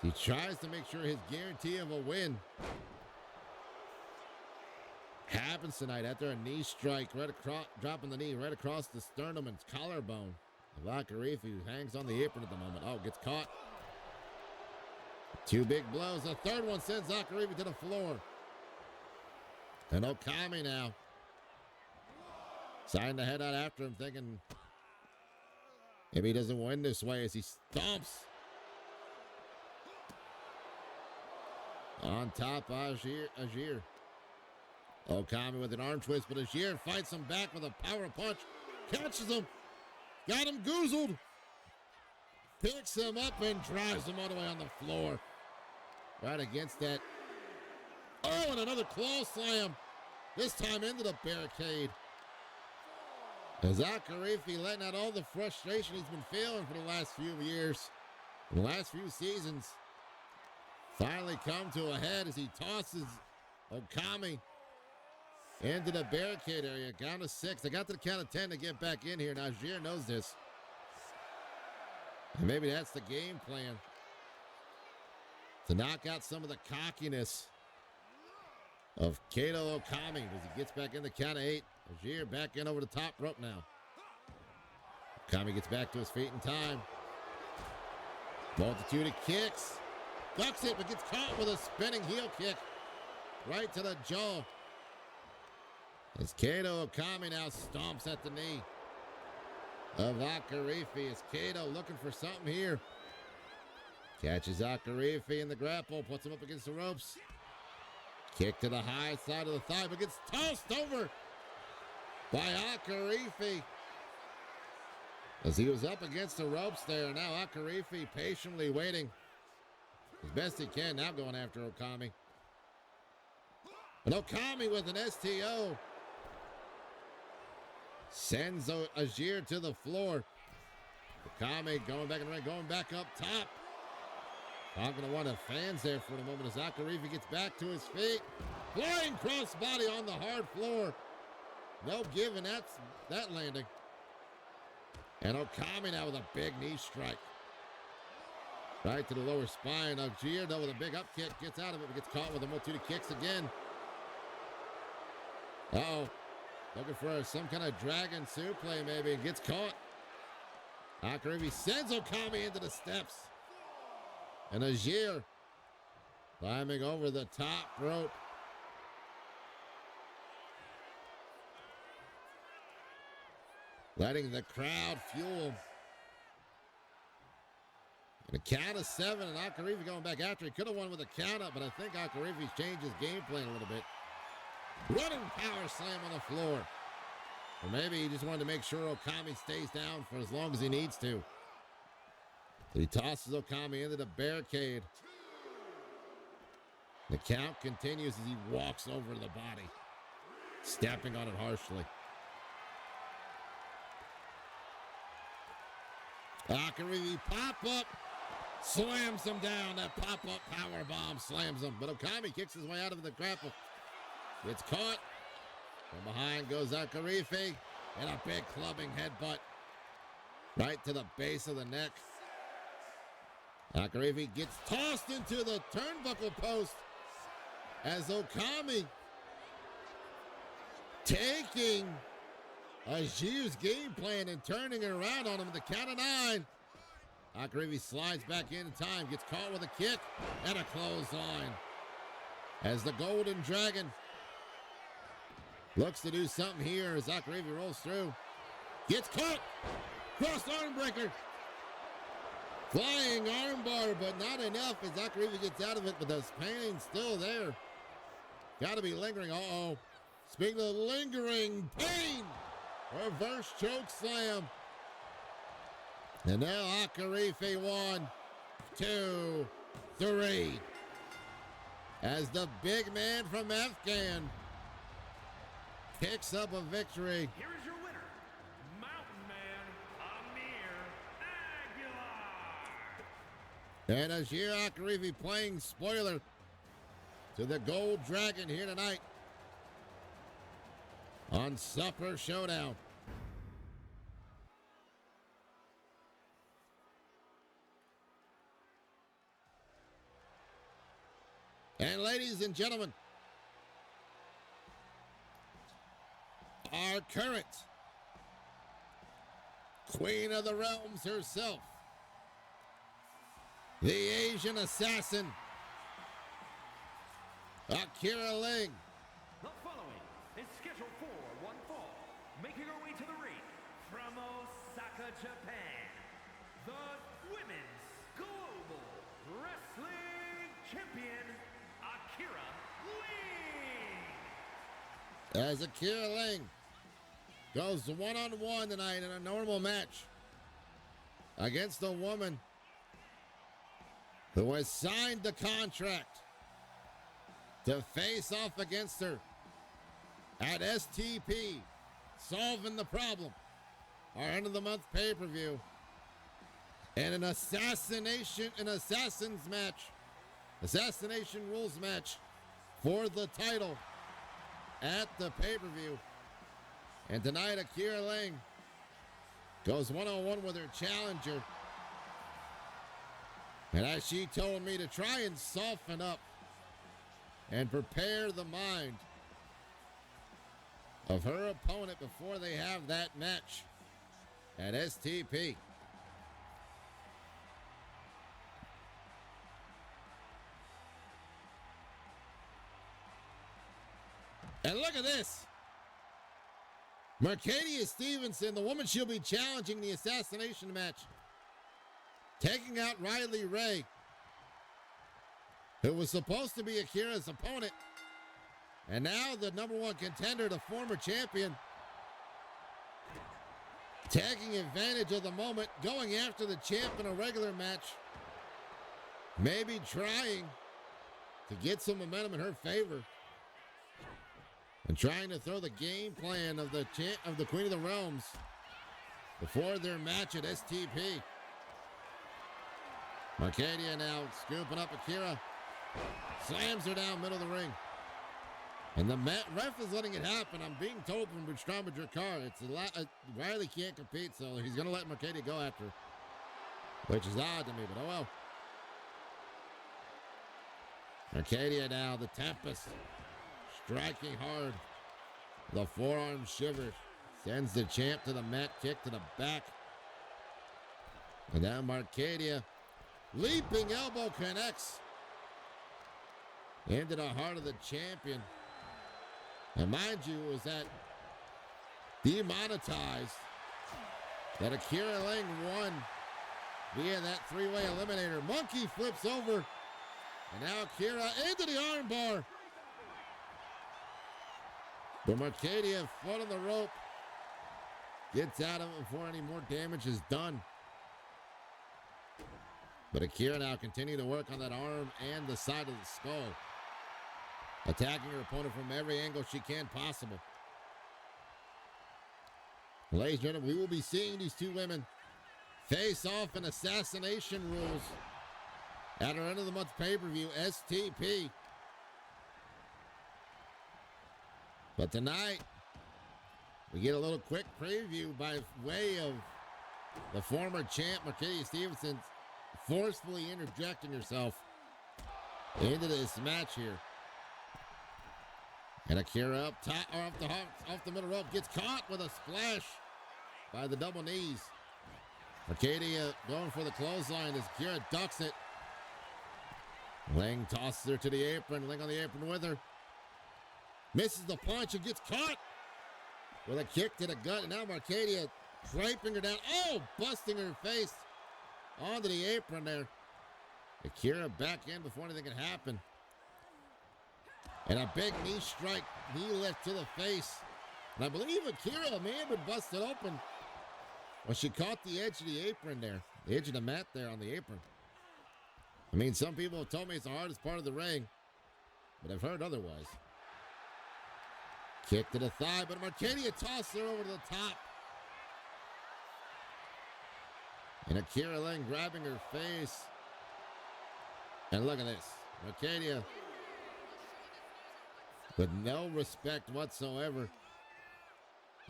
Speaker 1: He tries to make sure his guarantee of a win happens tonight after a knee strike right across, dropping the knee right across the sternum and collarbone of Akarivi, who hangs on the apron at the moment. Oh, gets caught. Two big blows. The third one sends Akarivi to the floor. And Okami now signing to head out after him, thinking maybe he doesn't win this way as he stomps on top of Ajir. Okami with an arm twist, but Ajir fights him back with a power punch. Catches him. Got him goozled. Picks him up and drives him all the way on the floor. Right against that. Oh, and another claw slam. This time into the barricade. As Akarivi letting out all the frustration he's been feeling for the last few years. The last few seasons. Finally come to a head as he tosses Okami into the barricade area. Count of 6. They got to the count of 10 to get back in here. Now, Ajir knows this. And maybe that's the game plan. To knock out some of the cockiness of Kato Okami as he gets back in the count of 8. Ajir back in over the top rope now. Okami gets back to his feet in time. Multitude of kicks. Ducks it, but gets caught with a spinning heel kick right to the jaw. As Kato Okami now stomps at the knee of Akarivi. As Kato looking for something here. Catches Akarivi in the grapple, puts him up against the ropes. Kick to the high side of the thigh, but gets tossed over by Akarivi. As he was up against the ropes there. Now Akarivi patiently waiting as best he can, now going after Okami. And Okami with an STO sends Ajir to the floor. Okami going back in the ring, going back up top. Talking to one of the fans there for a moment as Akarivi gets back to his feet. Flying crossbody on the hard floor. No giving that landing. And Okami now with a big knee strike. Right to the lower spine. Ajir though with a big up kick. Gets out of it but gets caught with a multitude of kicks again. Uh-oh. Looking for some kind of dragon suplex maybe. And gets caught. Akarivi sends Okami into the steps. And Ajir climbing over the top rope. Letting the crowd fuel. And a count of 7, and Akarivi going back after. He could have won with a count up, but I think Akarivi's changed his game plan a little bit. Running power slam on the floor. Or maybe he just wanted to make sure Okami stays down for as long as he needs to. He tosses Okami into the barricade. The count continues as he walks over the body, stepping on it harshly. Akarivi pop-up, slams him down. That pop-up power bomb slams him. But Okami kicks his way out of the grapple. Gets caught. From behind goes Akarivi. And a big clubbing headbutt right to the base of the neck. Akarivi gets tossed into the turnbuckle post as Okami taking Ajir's game plan and turning it around on him at the count of 9. Akarivi slides back in time, gets caught with a kick and a clothesline. As the Golden Dragon looks to do something here as Akarivi rolls through. Gets caught. Cross arm breaker. Flying armbar, but not enough as Akarivi gets out of it, but the pain's still there. Got to be lingering. Uh-oh. Speaking of lingering pain, reverse choke slam. And now Akarivi 1, 2, 3. As the big man from Afghan picks up a victory.
Speaker 2: Here is your winner, Mountain Man, Amir Aguilar.
Speaker 1: And Ajir Akarivi playing spoiler to the Gold Dragon here tonight on Super Showdown. And ladies and gentlemen, our current Queen of the Realms herself, the Asian assassin, Akira Ling.
Speaker 2: The following is scheduled for one fall, making her way to the ring from Osaka, Japan, the Women's Global Wrestling Champion, Akira Ling.
Speaker 1: As Akira Ling goes one-on-one tonight in a normal match against a woman who has signed the contract to face off against her at STP, solving the problem, our end of the month pay-per-view, and an assassination rules match for the title at the pay-per-view. And tonight, Akira Ling goes one-on-one with her challenger. And as she told me, to try and soften up and prepare the mind of her opponent before they have that match at STP. And look at this. Mercadia Stevenson, the woman she'll be challenging the assassination match, taking out Riley Ray, who was supposed to be Akira's opponent, and now the number one contender, the former champion, taking advantage of the moment, going after the champ in a regular match, maybe trying to get some momentum in her favor, and trying to throw the game plan of the Queen of the Realms before their match at STP. Mercadia now scooping up Akira, slams her down middle of the ring. And the ref is letting it happen. I'm being told from Bertrand Jakar, it's a lot. Riley can't compete, so he's going to let Mercadia go after her, which is odd to me, but oh well. Mercadia now, the Tempest, striking hard. The forearm shiver sends the champ to the mat, kick to the back. And now Mercadia, leaping elbow connects into the heart of the champion. And mind you, it was that demonetized that Akira Ling won via that three-way eliminator. Monkey flips over, and now Akira into the armbar. But Mercadia, foot on the rope, gets out of it before any more damage is done. But Akira now continuing to work on that arm and the side of the skull, attacking her opponent from every angle she can possible. Ladies and gentlemen, we will be seeing these two women face off in assassination rules at our end of the month pay-per-view, STP. But tonight, we get a little quick preview by way of the former champ, Mercadia Stevenson, forcefully interjecting herself into this match here. And Akira up top, or off the middle rope, gets caught with a splash by the double knees. Arcadia going for the clothesline as Akira ducks it. Ling tosses her to the apron. Ling on the apron with her. Misses the punch and gets caught with a kick to the gut. And now Arcadia draping her down. Oh, busting her face onto the apron there. Akira back in before anything can happen. And a big knee strike, knee lift to the face. And I believe Akira may have been busted open when she caught the edge of the apron there. The edge of the mat there on the apron. I mean, some people have told me it's the hardest part of the ring, but I've heard otherwise. Kick to the thigh, but Arcadia tosses her over to the top. And Akira Ling grabbing her face. And look at this. Arcadia with no respect whatsoever.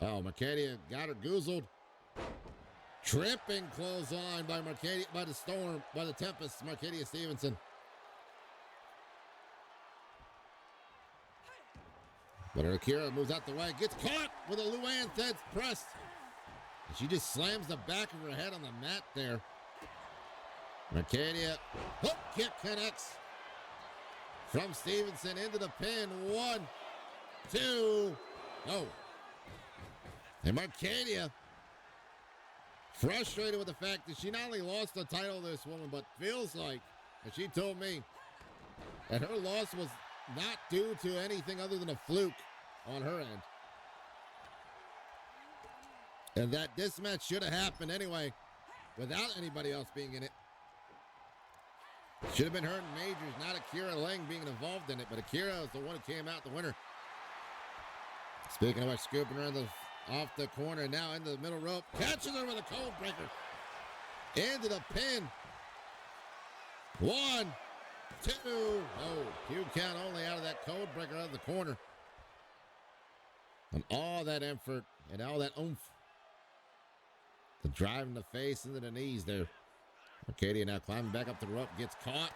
Speaker 1: Oh, Arcadia got her goozled. Tripping clothesline by Arcadia, by the Storm, by the Tempest, Arcadia Stevenson. But Akira moves out the way, gets caught with a Luann Theds press. And she just slams the back of her head on the mat there. Arcadia, hook kick connects from Stevenson into the pin. 1, 2, oh. And Arcadia frustrated with the fact that she not only lost the title to this woman, but feels like, as she told me, that her loss was not due to anything other than a fluke on her end. And that this match should have happened anyway, without anybody else being in it. Should have been her and Majors, not Akira Ling being involved in it, but Akira is the one who came out the winner. Speaking of which, scooping her off the corner, now into the middle rope. Catches her with a cold breaker. Into the pin. 1, 2. Oh, 2 count only out of that cold breaker out of the corner. And all that effort and all that oomph. The driving the face into the knees there. Arcadia now climbing back up the rope. Gets caught.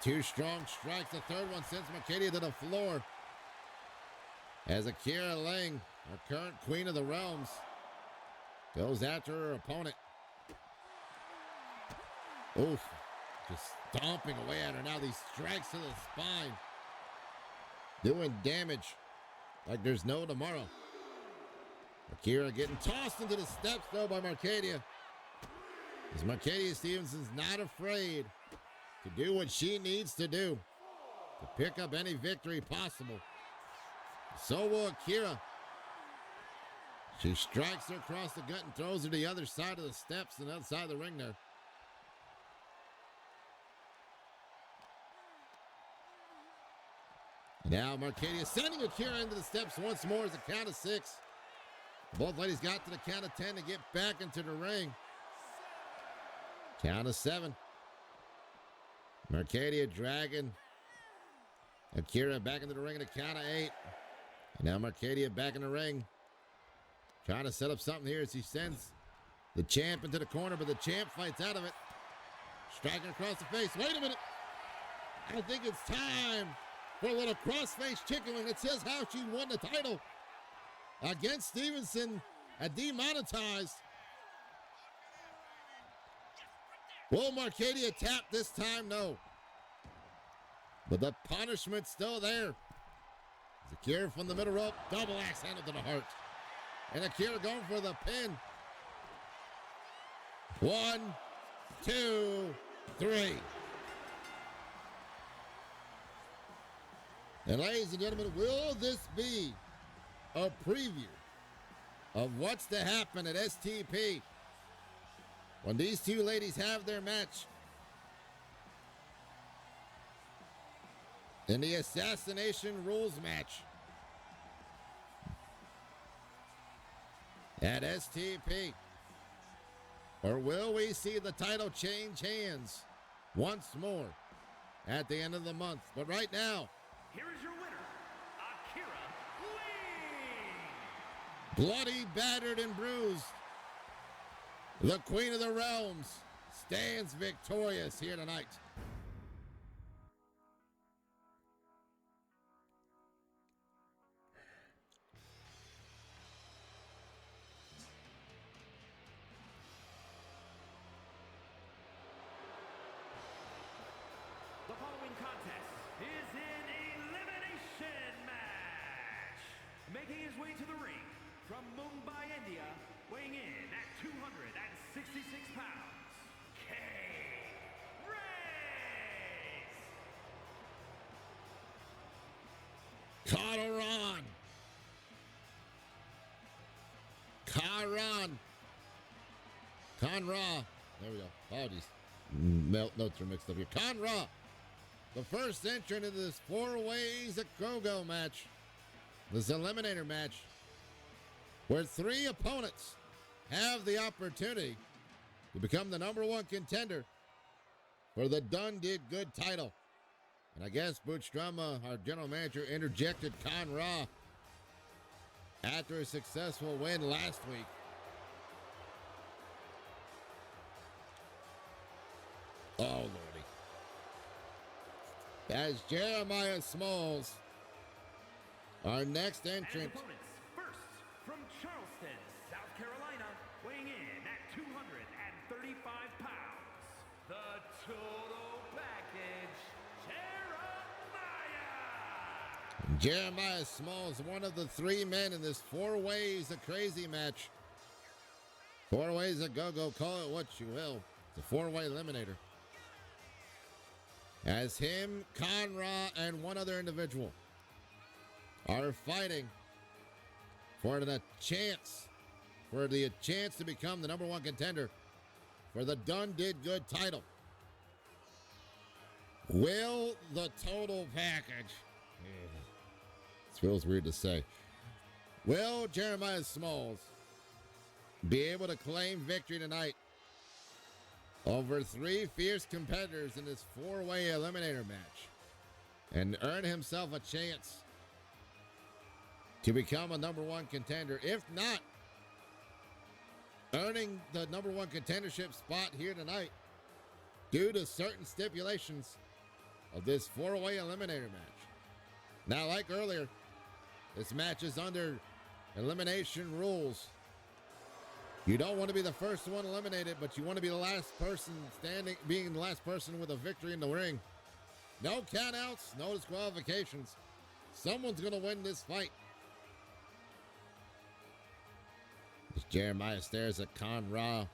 Speaker 1: 2 strong strikes. The third one sends Arcadia to the floor. As Akira Ling, our current queen of the realms, goes after her opponent. Oof. Just stomping away at her now. These strikes to the spine. Doing damage like there's no tomorrow. Akira getting tossed into the steps though by Arcadia. As Arcadia Stevenson's not afraid to do what she needs to do to pick up any victory possible. So will Akira. She strikes her across the gut and throws her to the other side of the steps and outside of the ring there. Now Arcadia sending Akira into the steps once more as a count of 6. Both ladies got to the count of 10 to get back into the ring. Count of 7. Arcadia dragging Akira back into the ring at a count of 8. And now Arcadia back in the ring. Trying to set up something here as he sends the champ into the corner, but the champ fights out of it. Striking across the face. Wait a minute. I think it's time for a little cross-face chicken wing that says how she won the title against Stevenson and demonetized. Will Arcadia tap this time? No. But the punishment's still there. Akira from the middle rope, double axe handle to the heart. And Akira going for the pin. 1, 2, 3. And ladies and gentlemen, will this be a preview of what's to happen at STP when these two ladies have their match in the Assassination Rules match at STP? Or will we see the title change hands once more at the end of the month? But right now,
Speaker 2: here is your winner, Akira Ling.
Speaker 1: bloody, battered, and bruised, the Queen of the Realms stands victorious here tonight.
Speaker 2: making his way to the ring from Mumbai, India, weighing in at 266 pounds,
Speaker 1: Karan. Conra. There we go. Apologies. Notes are mixed up here. Conra. The first entrant into this 4 ways a go-go match. This eliminator match. Where 3 opponents have the opportunity to become the #1 contender for the Done Did Good title. And I guess Butch Drama, our general manager, interjected Conra after a successful win last week. Oh, Lordy. As Jeremiah Smalls, our next entrant.
Speaker 2: And opponents, first from Charleston, South Carolina, weighing in at 235 pounds, the total package,
Speaker 1: Jeremiah Smalls, one of the 3 men in this 4 ways a crazy match. 4 ways a go-go, call it what you will. It's a 4-way eliminator. As him, Conra, and one other individual are fighting for the chance to become the #1 contender for the Done Did Good title. Will the total package, this feels weird to say, will Jeremiah Smalls be able to claim victory tonight over 3 fierce competitors in this 4-way eliminator match and earn himself a chance to become a #1 contender? If not, earning the #1 contendership spot here tonight due to certain stipulations of this 4-way eliminator match. Now, like earlier, this match is under elimination rules. You don't want to be the first one eliminated, but you want to be the last person standing, being the last person with a victory in the ring. No countouts, no disqualifications. Someone's going to win this fight. As Jeremiah stares at Conra.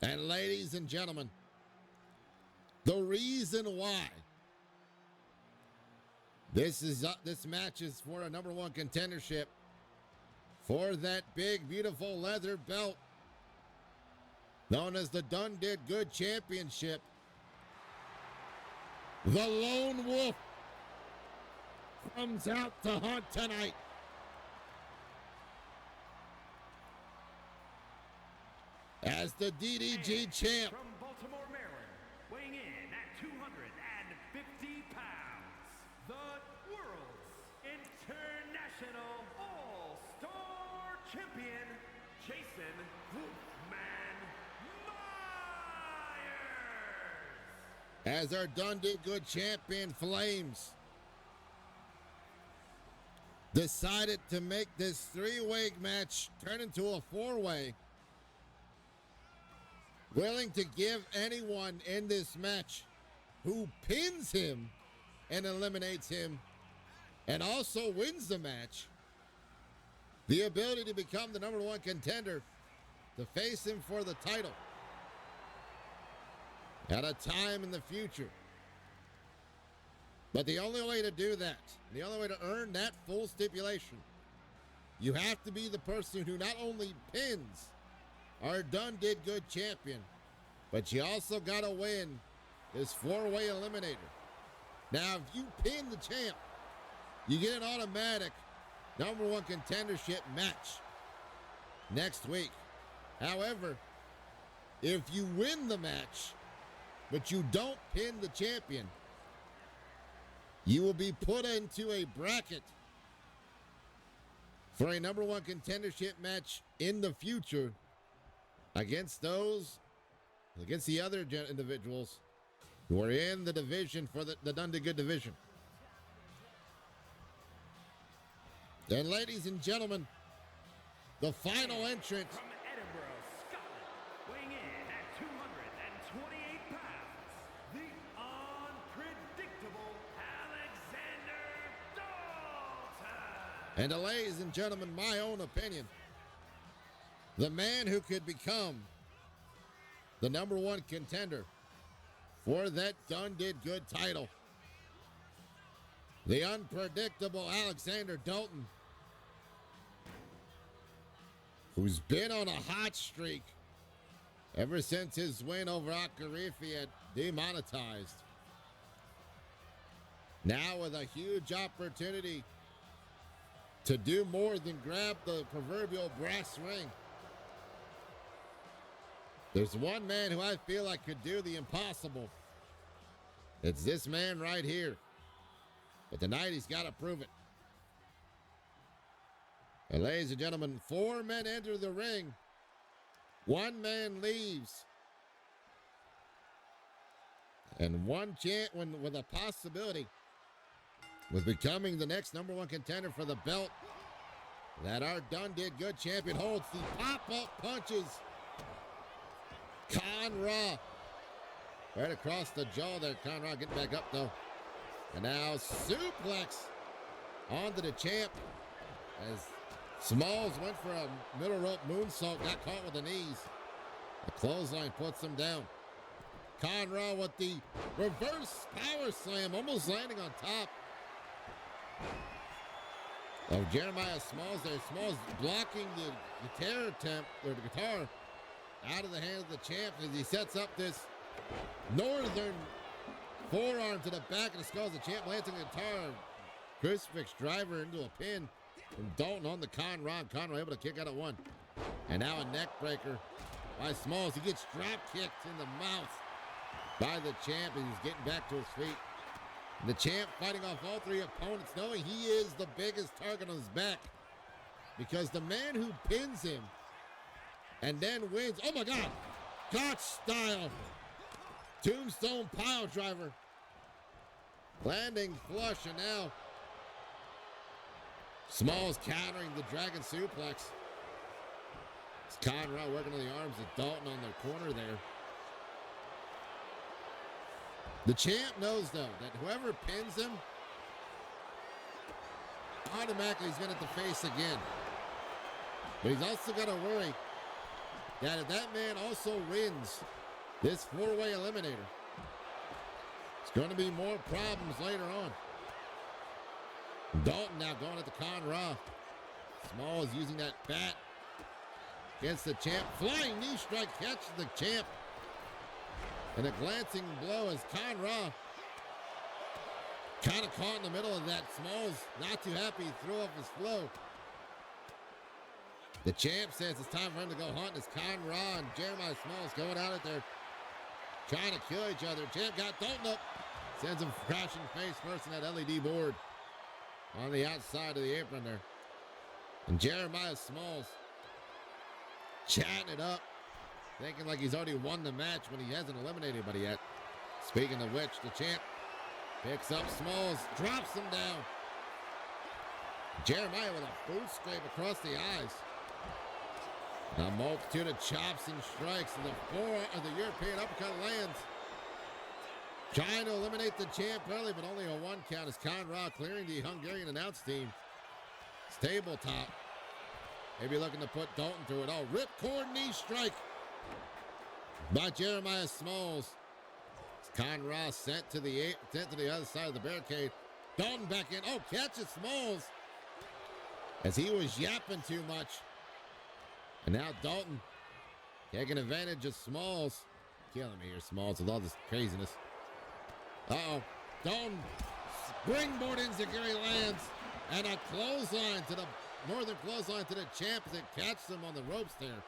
Speaker 1: And ladies and gentlemen, the reason why this match is for a #1 contendership for that big, beautiful leather belt known as the Done Did Good Championship. The Lone Wolf comes out to hunt tonight. As the DDG champ.
Speaker 2: From Baltimore, Maryland, weighing in at 250 pounds, the world's international all-star champion, Jason Wolfman Myers.
Speaker 1: As our Done Did Good champion Flames decided to make this 3-way match turn into a 4-way, willing to give anyone in this match who pins him and eliminates him and also wins the match the ability to become the #1 contender to face him for the title at a time in the future. But the only way to do that, the only way to earn that full stipulation, you have to be the person who not only pins our Done Did Good champion, but you also got to win this 4-way eliminator. Now, if you pin the champ, you get an automatic #1 contendership match next week. However, if you win the match, but you don't pin the champion, you will be put into a bracket for a #1 contendership match in the future against the other individuals who are in the division for the Done Did Good division. And ladies and gentlemen, the final entrant
Speaker 2: from Edinburgh, Scotland, weighing in at 228 pounds,
Speaker 1: And ladies and gentlemen, my own opinion, the man who could become the #1 contender for that Done Did Good title, the unpredictable Alexander Dalton, who's been on a hot streak ever since his win over Akarifi at Demonetized. Now with a huge opportunity to do more than grab the proverbial brass ring. There's one man who I feel like could do the impossible. It's this man right here. But tonight he's got to prove it. And ladies and gentlemen, 4 men enter the ring. 1 man leaves. And one chance with a possibility with becoming the next #1 contender for the belt that our Done Did Good champion holds. The pop-up punches. Khan Ra. Right across the jaw there. Khan Ra getting back up though. And now suplex onto the champ as Smalls went for a middle rope moonsault, got caught with the knees. The clothesline puts him down. Khan Ra with the reverse power slam, almost landing on top of Jeremiah Smalls there. Smalls blocking the guitar attempt, or the guitar, out of the hand of the champ as he sets up this northern forearm to the back of the skull. The champ lands on the guitar. Crucifix driver into a pin from Dalton on the Khan Ra. Khan Ra able to kick out at 1. And now a neck breaker by Smalls. He gets drop kicked in the mouth by the champ, and he's getting back to his feet. And the champ fighting off all 3 opponents, knowing he is the biggest target on his back. Because the man who pins him and then wins, oh my God, Gotch style tombstone pile driver, landing flush, and now Smalls countering the dragon suplex. It's Khan Ra working on the arms of Dalton on their corner there. The champ knows though that whoever pins him, automatically he's gonna have to face again. But he's also got to worry that if that man also wins this 4-way eliminator, it's going to be more problems later on. Dalton now going at the Khan Ra. Smalls using that bat against the champ. Flying knee strike catches the champ. And a glancing blow as Khan Ra kind of caught in the middle of that. Smalls not too happy, threw off his flow. The champ says it's time for him to go hunt as Khan Ra and Jeremiah Smalls going out there trying to kill each other. Champ got Dalton up, sends him crashing face first in that LED board on the outside of the apron there. And Jeremiah Smalls chatting it up, thinking like he's already won the match when he hasn't eliminated anybody yet. Speaking of which, the champ picks up Smalls, drops him down. Jeremiah with a boot scrape across the eyes. A multitude of chops and strikes, and the European uppercut lands. Trying to eliminate the champ early, but only a 1 count as Khan Ra clearing the Hungarian announce team. It's tabletop. Maybe looking to put Dalton through it all. Ripcord knee strike by Jeremiah Smalls. Khan Ra sent to the other side of the barricade. Dalton back in. Oh, catches Smalls as he was yapping too much. And now Dalton taking advantage of Smalls. Killing me here, Smalls, with all this craziness. Uh-oh. Dalton springboard enziguri lands, and a clothesline to the northern clothesline to the champ that catches him on the ropes there.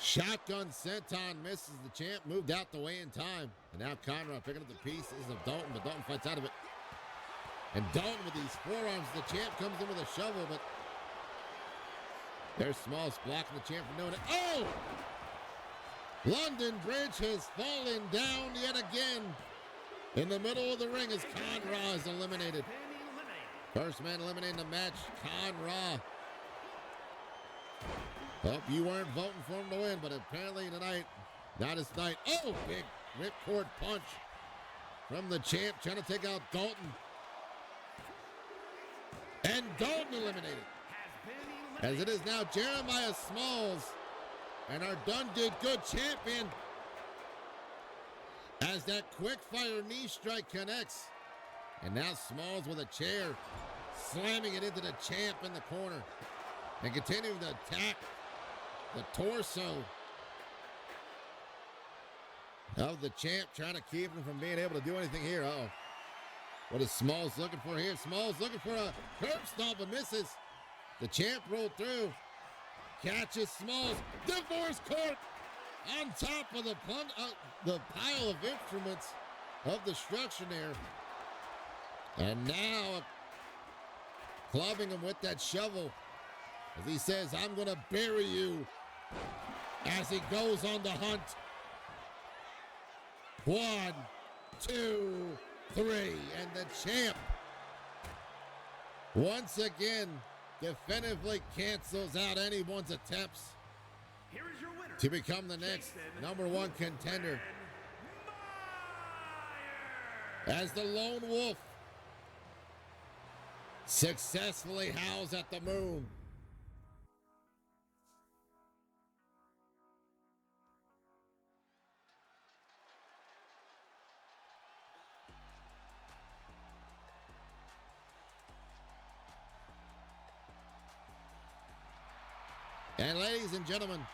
Speaker 1: Shotgun senton misses the champ, moved out the way in time. And now Khan Ra picking up the pieces of Dalton, but Dalton fights out of it. And Dalton with these forearms, the champ comes in with a shovel, but there's Smalls blocking the champ from doing it. Oh! London Bridge has fallen down yet again. In the middle of the ring as Khan Ra is eliminated. First man eliminating the match, Khan Ra. Hope you weren't voting for him to win, but apparently tonight, not his night. Oh, big ripcord punch from the champ trying to take out Dalton. And Dalton eliminated. As it is now Jeremiah Smalls and our done did good champion. As that quick fire knee strike connects. And now Smalls with a chair, slamming it into the champ in the corner. And continuing to attack the torso of the champ, trying to keep him from being able to do anything here. Uh-oh. What is Smalls looking for here? Smalls looking for a curb stomp and misses. The champ rolled through. Catches Smalls. Divorce court on top of the pile of instruments of destruction there. And now clubbing him with that shovel as he says, I'm going to bury you, as he goes on the hunt. 1, 2, 3, and the champ once again definitively cancels out anyone's attempts
Speaker 2: Here is your winner,
Speaker 1: to become the next #1 contender. As the lone wolf successfully howls at the moon. And ladies and gentlemen,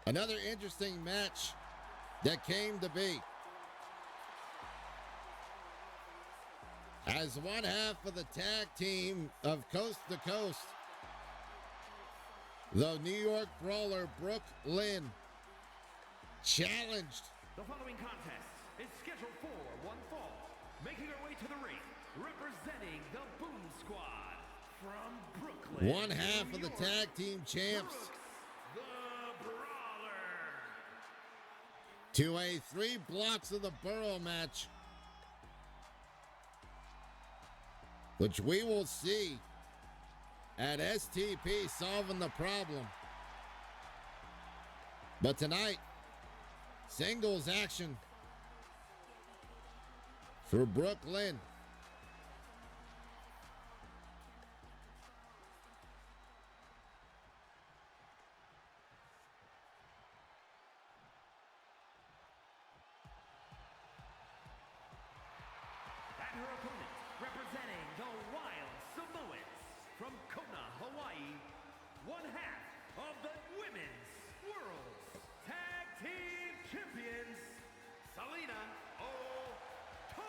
Speaker 1: another interesting match that came to be. As one half of the tag team of Coast to Coast, the New York Brawler Brooke Lynn challenged.
Speaker 2: The following contest is scheduled for one fall. Making her way to the ring, representing the Boom Squad from Brooklyn,
Speaker 1: One half of the tag team champs.
Speaker 2: Brooks, the Brawler.
Speaker 1: To a 3 blocks of the Borough match, which we will see at STP solving the problem. But tonight, singles action for Brooke Lynn.
Speaker 2: And her opponent, representing the Wild Samoans from Kona, Hawaii, one half of the Women's World Tag Team Champions, Selena Otunga.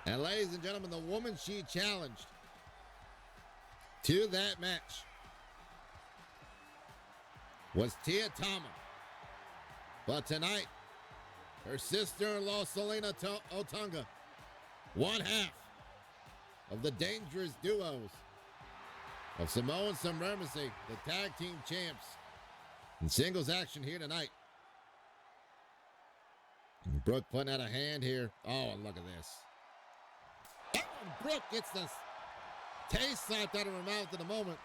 Speaker 1: And ladies and gentlemen, the woman she challenged to that match was Tia Tama. But tonight, her sister-in-law, Selena Otunga, one half of the dangerous duos of Samoa and Supremacy, the tag team champs, in singles action here tonight. And Brooke putting out a hand here. Oh, and look at this. Oh, and Brooke gets the taste slapped out of her mouth in a moment.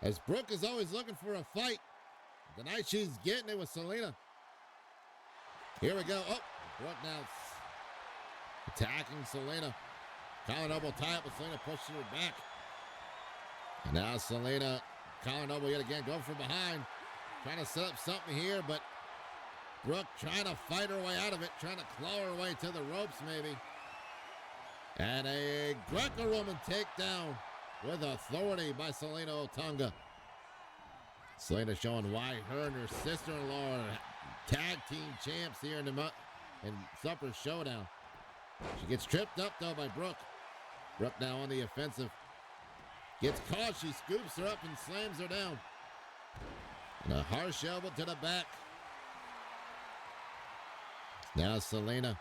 Speaker 1: As Brooke is always looking for a fight. Tonight she's getting it with Selena. Here we go. Oh, Brooke now attacking Selena. Collar elbow tie up, but Selena pushes her back. And now Selena, collar elbow yet again, going from behind. Trying to set up something here, but Brooke trying to fight her way out of it. Trying to claw her way to the ropes, maybe. And a Greco-Roman takedown with authority by Selena Otunga. Selena showing why her and her sister-in-law are tag team champs here in Supper Showdown. She gets tripped up, though, by Brooke. Brooke now on the offensive. Gets caught. She scoops her up and slams her down. And a harsh elbow to the back. Now Selena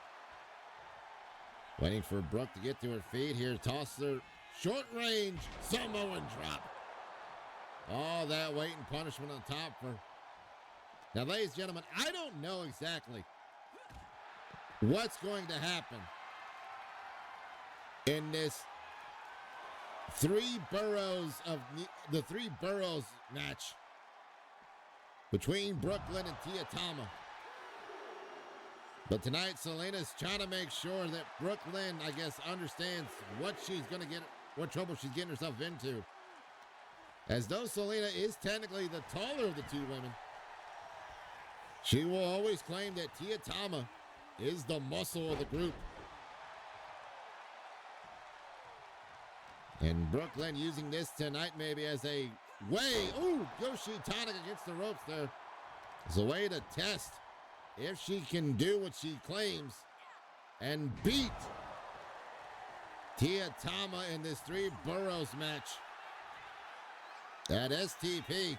Speaker 1: waiting for Brooke to get to her feet here. Toss her short range Samoan drop. All that weight and punishment on top for. Now, ladies and gentlemen, I don't know exactly what's going to happen in this the three boroughs match between Brooke Lynn and Tia Tama. But tonight, Selena's trying to make sure that Brooklyn, I guess, understands what she's going to get, what trouble she's getting herself into. As though Selena is technically the taller of the two women, she will always claim that Tia Tama is the muscle of the group. And Brooklyn using this tonight maybe as a way. Ooh, Yoshi Tonic against the ropes there. As a way to test if she can do what she claims and beat Tia Tama in this 3 Boroughs match at STP.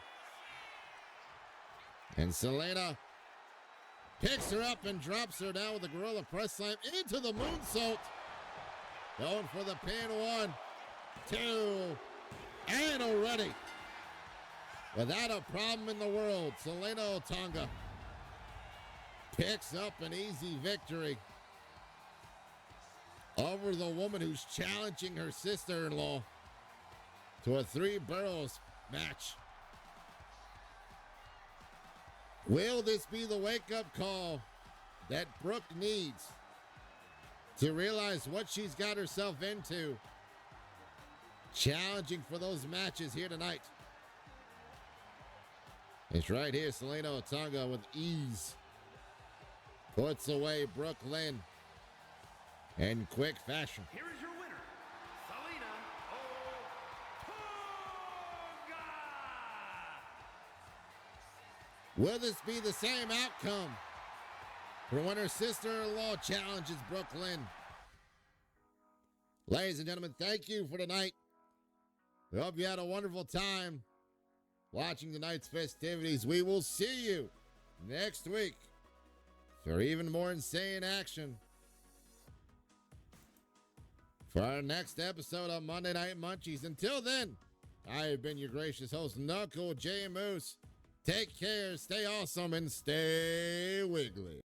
Speaker 1: And Selena picks her up and drops her down with a gorilla press slam into the moonsault. Going for the pin. 1, 2, and already, without a problem in the world, Selena Otunga picks up an easy victory over the woman who's challenging her sister-in-law to a 3 Boroughs match. Will this be the wake-up call that Brooke needs to realize what she's got herself into, challenging for those matches here tonight? It's right here, Selena Otunga with ease puts away Brooke Lynn in quick fashion.
Speaker 2: Here is your winner, Selena Otunga.
Speaker 1: Will this be the same outcome for when her sister-in-law challenges Brooke Lynn? Ladies and gentlemen, thank you for tonight. We hope you had a wonderful time watching tonight's festivities. We will see you next week for even more insane action for our next episode of Monday Night Munchies. Until then, I have been your gracious host, Knuckle J Moose. Take care, stay awesome, and stay wiggly.